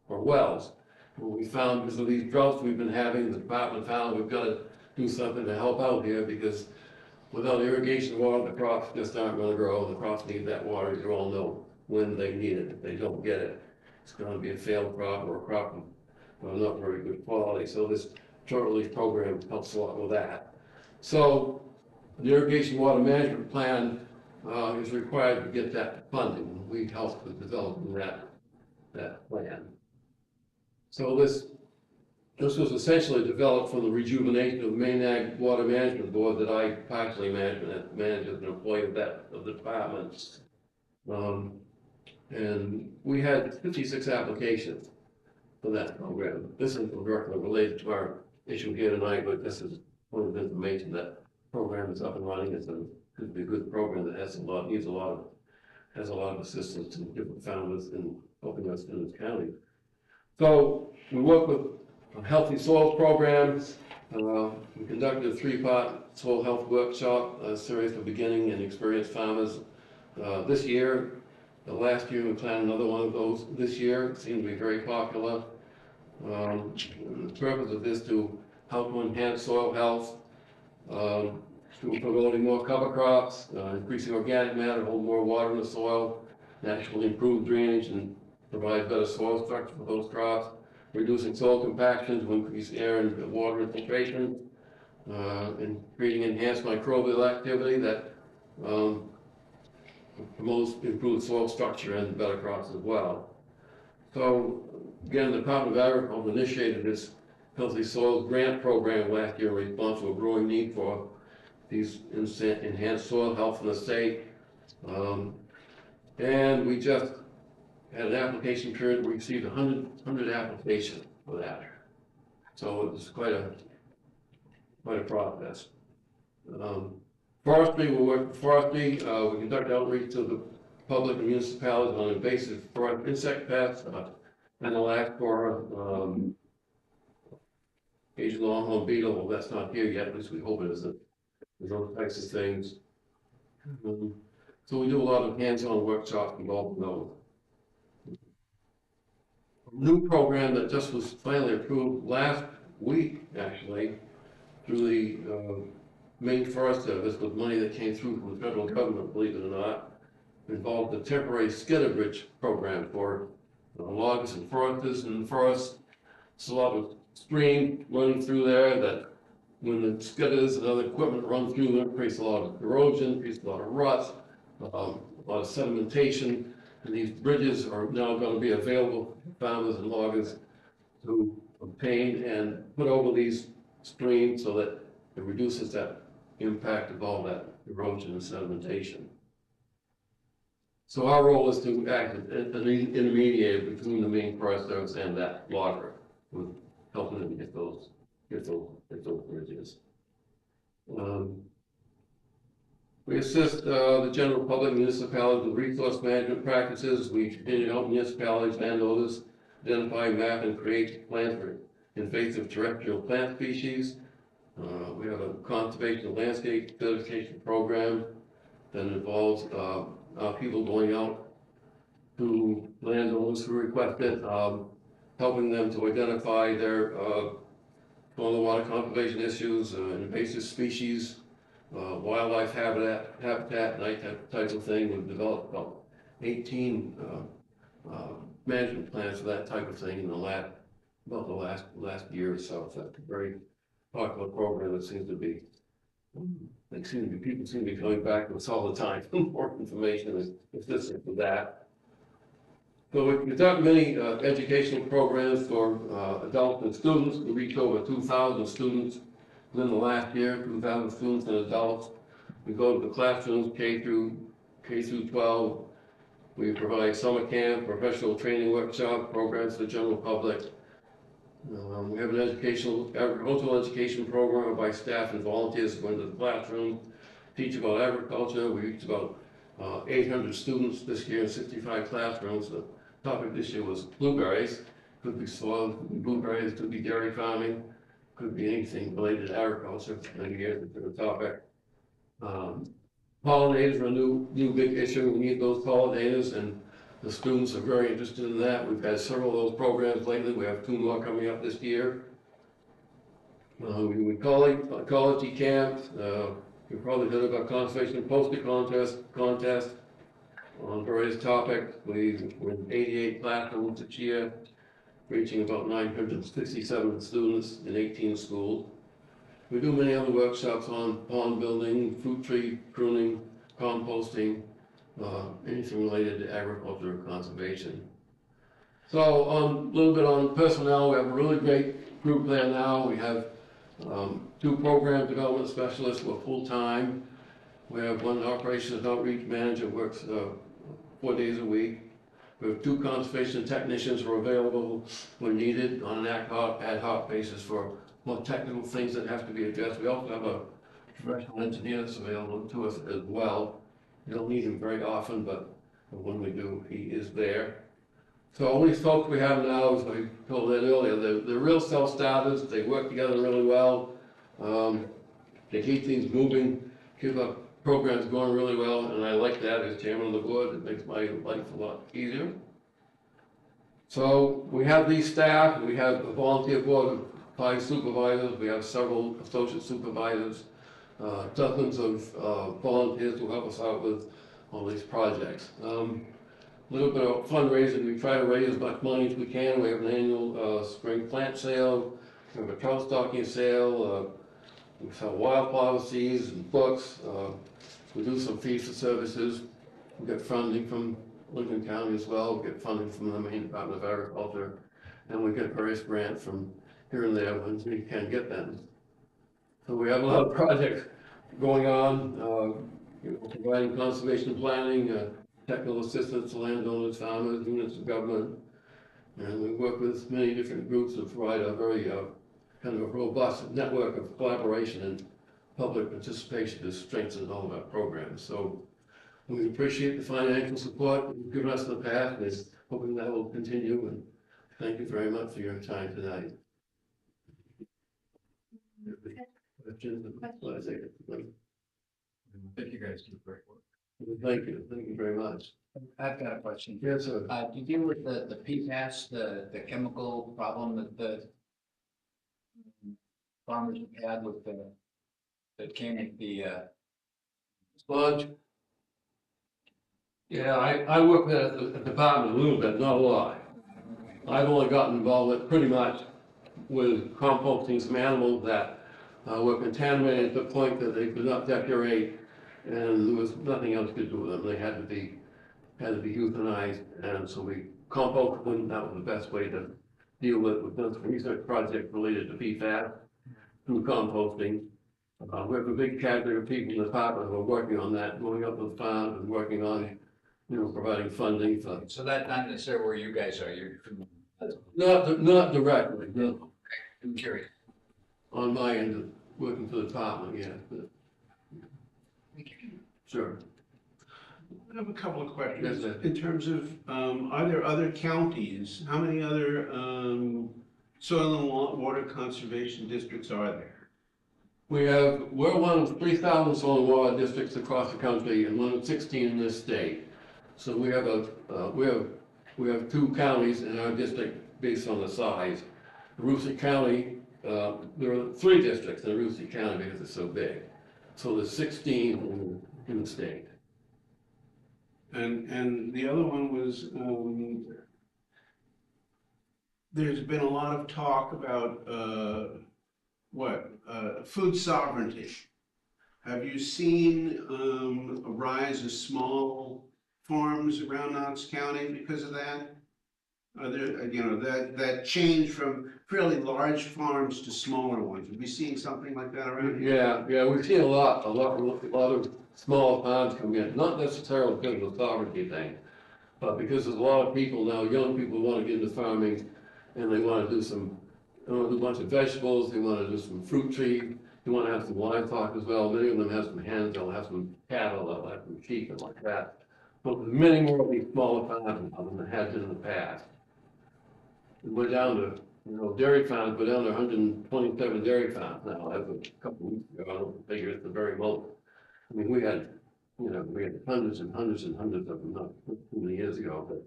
S9: wells. What we found because of these droughts we've been having, the department found we've got to do something to help out here because without irrigation water, the crops just aren't going to grow. The crops need that water. You all know when they need it. If they don't get it, it's going to be a failed crop or a crop of not very good quality. So this drought relief program helps a lot with that. So the irrigation water management plan is required to get that funding. We helped with developing that plan. So this was essentially developed from the rejuvenation of the Maine Ag Water Management Board that I partially manage as an employee of the department. And we had 56 applications for that program. This is directly related to our issue here tonight, but this is one of the information that program is up and running. It's could be a good program that has a lot of assistance to different farmers in helping us in this county. So we work with a healthy soils program. We conducted a 3-part soil health workshop series for beginning and experienced farmers this year. The last year we planned another one of those this year. It seemed to be very popular. The purpose of this to help to enhance soil health, through promoting more cover crops, increasing organic matter, hold more water in the soil, naturally improve drainage and provide better soil structure for those crops, reducing soil compaction to increase air and water infiltration, and creating enhanced microbial activity that promotes improved soil structure and better crops as well. So again, the Department of Agriculture initiated this Healthy Soils Grant Program last year in response to a growing need for these enhanced soil health in the state. And we just had an application period, we received 100 applications for that. So it was quite a process. Forestry, we work with forestry. We conduct outreach to the public and municipalities on invasive forest insect pests, and the lack for Asian longhorn beetle. Well, that's not here yet, at least we hope it isn't. There's those types of things. So we do a lot of hands-on workshops involved in those. A new program that just was finally approved last week, actually, through the Maine Forest Service with money that came through from the federal government, believe it or not, involved the temporary skidder bridge program for loggers and foresters in the forest. It's a lot of stream running through there that
S16: when the skidders and other equipment run through them, it creates a lot of erosion, creates a lot of rust, a lot of sedimentation. And these bridges are now gonna be available for farmers and loggers to obtain and put over these streams so that it reduces that impact of all that erosion and sedimentation. So our role is to act as an intermediary between the main Forest Service and that logger, with helping them get those bridges. We assist the general public municipalities with resource management practices. We continue to help municipalities, landowners identify, map, and create plans for invasive terrestrial plant species. We have a conservation landscape certification program that involves people going out to landowners who request it, helping them to identify their water conservation issues, invasive species, wildlife habitat, night type of thing. We've developed about 18 management plans for that type of thing in the last year or so. So that's a very popular program that seems to be, people seem to be coming back to us all the time for more information and assistance with that. So we've done many educational programs for adults and students. We reached over 2,000 students within the last year, 2,000 students and adults. We go to the classrooms K through 12. We provide summer camp, professional training workshop programs for the general public. We have an agricultural education program by staff and volunteers going to the classroom, teach about agriculture. We reached about 800 students this year in 65 classrooms. The topic this year was blueberries. Could be soil, could be blueberries, could be dairy farming, could be anything related to agriculture. And again, the topic. Pollinators are a new big issue. We need those pollinators, and the students are very interested in that. We've had several of those programs lately. We have 2 more coming up this year. We call it ecology camps. You've probably heard about conservation poster contest on various topics. We're in 88 classrooms each year, reaching about 967 students in 18 schools. We do many other workshops on pond building, fruit tree pruning, composting, anything related to agriculture or conservation. So a little bit on personnel. We have a really great group there now. We have 2 program development specialists who are full-time. We have 1 operations outreach manager who works 4 days a week. We have 2 conservation technicians who are available when needed on an ad hoc basis for more technical things that have to be addressed. We also have a professional engineer that's available to us as well. We don't need him very often, but when we do, he is there. So all these folks we have now, as I told Ed earlier, they're real self-starters. They work together really well. They keep things moving, keep our programs going really well, and I like that as chairman of the board. It makes my life a lot easier. So we have these staff. We have a volunteer board of 5 supervisors. We have several associate supervisors, dozens of volunteers who help us out with all these projects. A little bit of fundraising. We try to raise as much money as we can. We have an annual spring plant sale. We have a trout stocking sale. We sell wildflower seeds and books. We do some fees for services. We get funding from Lincoln County as well. We get funding from the Maine Department of Agriculture. And we get various grants from here and there when we can get them. So we have a lot of projects going on, providing conservation planning, technical assistance to landowners, farmers, units of government. And we work with many different groups to provide a very kind of a robust network of collaboration and public participation to strengthen all of our programs. So we appreciate the financial support you've given us in the past, and is hoping that will continue. And thank you very much for your time tonight.
S11: Thank you guys do great work.
S16: Thank you very much.
S3: I've got a question.
S16: Yes, sir.
S3: Do you deal with the PFAS, the chemical problem that the farmers have had with that came with the
S16: Sponge? Yeah, I work there at the department a little bit, not a lot. I've only gotten involved with pretty much with composting some animals that were contaminated to the point that they could not decorate, and there was nothing else to do with them. They had to be euthanized, and so we composted them. That was the best way to deal with it. We've done some research project related to PFAS through composting. We have a big category of people in the department who are working on that, going up to the farm and working on, providing funding for.
S7: So that's not necessarily where you guys are, you're from.
S16: Not directly, no.
S7: I'm curious.
S16: On my end, of working for the department, yeah. But- Sure.
S1: I have a couple of questions.
S16: Yes, sir.
S1: In terms of, are there other counties, how many other, soil and water conservation districts are there?
S16: We're one of 3,000 soil and water districts across the country and one of 16 in this state. So we have we have 2 counties in our district based on the size. Aroostook County, there are 3 districts in Aroostook County because it's so big. So there's 16 in the state.
S1: And the other one was, there's been a lot of talk about, food sovereignty. Have you seen, a rise of small farms around Knox County because of that? Are there, that change from fairly large farms to smaller ones? Are we seeing something like that around here?
S16: Yeah, we've seen a lot of small farms come in, not necessarily because of the sovereignty thing, but because there's a lot of people now, young people want to get into farming, and they want to do a bunch of vegetables, they want to do some fruit tree, they want to have some livestock as well. Many of them have some hens, they'll have some cattle, they'll have some sheep and like that. But there's many more of these smaller farms than there has been in the past. We're down to, dairy farms, we're down to 127 dairy farms now, as of a couple of weeks ago. I don't figure it's the very most. I mean, we had hundreds and hundreds and hundreds of them not too many years ago, but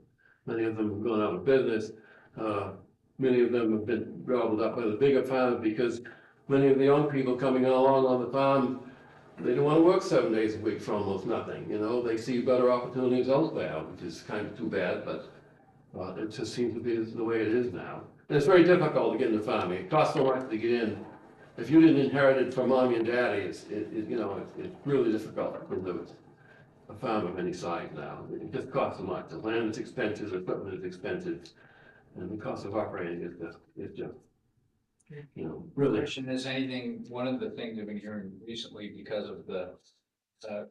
S16: many of them have gone out of business. Many of them have been gobbled up by the bigger farms because many of the young people coming along on the farm, they don't want to work 7 days a week for almost nothing, They see better opportunities elsewhere, which is kind of too bad, but it just seems to be the way it is now. And it's very difficult to get into farming. It costs so much to get in. If you didn't inherit it from mommy and daddy, it's really difficult to do a farm of any size now. It just costs so much. The land is expensive, the equipment is expensive, and the cost of operating is just really.
S7: Question is one of the things I've been hearing recently because of the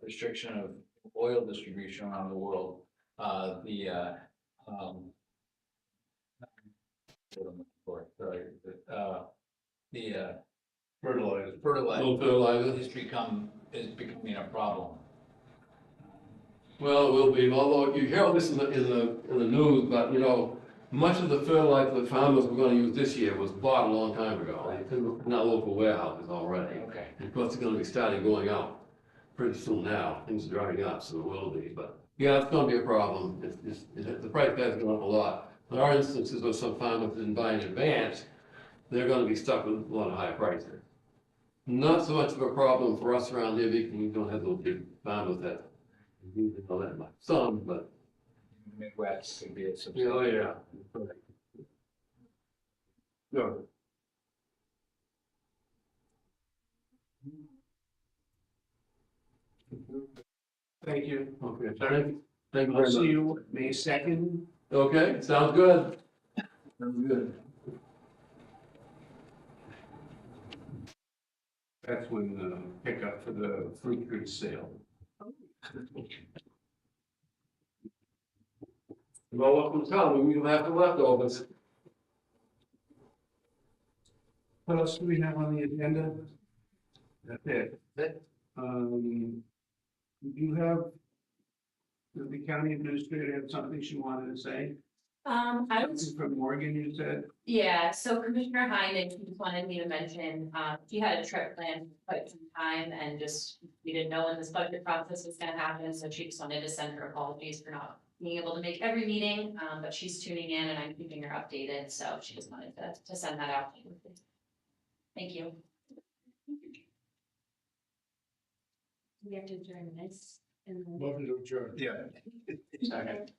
S7: restriction of oil distribution around the world, fertilizer is becoming a problem.
S16: Well, it will be, although you hear all this in the news, but much of the fertilizer that farmers were gonna use this year was bought a long time ago. It's in our local warehouses already.
S7: Okay.
S16: And of course, it's gonna be starting going out pretty soon now. Things are drying up, so it will be, but yeah, it's gonna be a problem. The price has gone up a lot. There are instances where some farmers didn't buy in advance, they're gonna be stuck with a lot of high prices. Not so much of a problem for us around here because we don't have those big farmers that use it all that much. Some, but.
S7: Midwest could be a
S16: Oh,
S7: substantial.
S16: yeah. Sure.
S1: Thank you.
S16: Okay, thank you very
S1: I'll
S16: much.
S1: see you May 2nd.
S16: Okay, sounds good. Sounds good.
S1: That's when the pickup for the fruit tree sale.
S16: Well, welcome to town, we will have the leftovers.
S1: What else do we have on the agenda? That's it. You have, does the county administrator have something she wanted to say?
S8: I was
S1: Something from Morgan, you said?
S8: Yeah, so Commissioner Heinen, she just wanted me to mention, she had a trip planned for quite some time and we didn't know when this budget process was gonna happen, so she just wanted to send her apologies for not being able to make every meeting, but she's tuning in and I'm keeping her updated, so she just wanted to send that out to you. Thank you.
S2: We have to adjourn this.
S9: Motion to adjourn.
S1: Yeah.
S2: Second.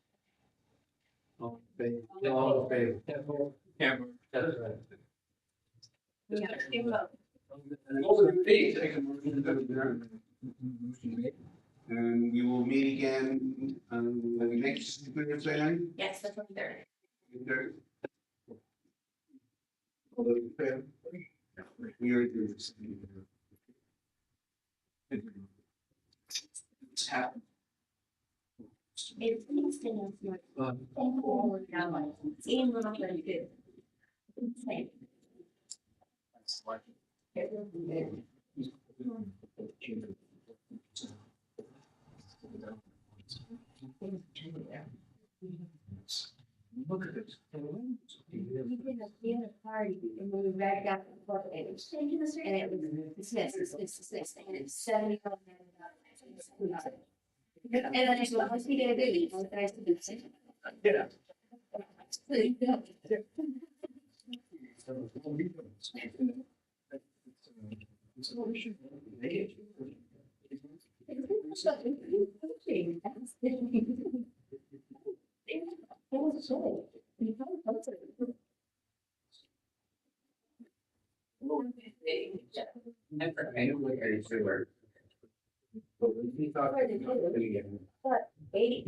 S6: All in favor?
S7: Camera.
S2: Yeah,
S1: And we will meet again on the next Thursday night.
S2: Yes, the 23rd.
S1: Third. All those in favor? We are adjourned.
S2: It's instant. It's in little bit good. Same.
S11: Look at this.
S2: We had a party and we read out the book and it was dismissed, and it's 70. And then I said, what's he gonna do? And I said,
S3: Yeah.
S2: But 80.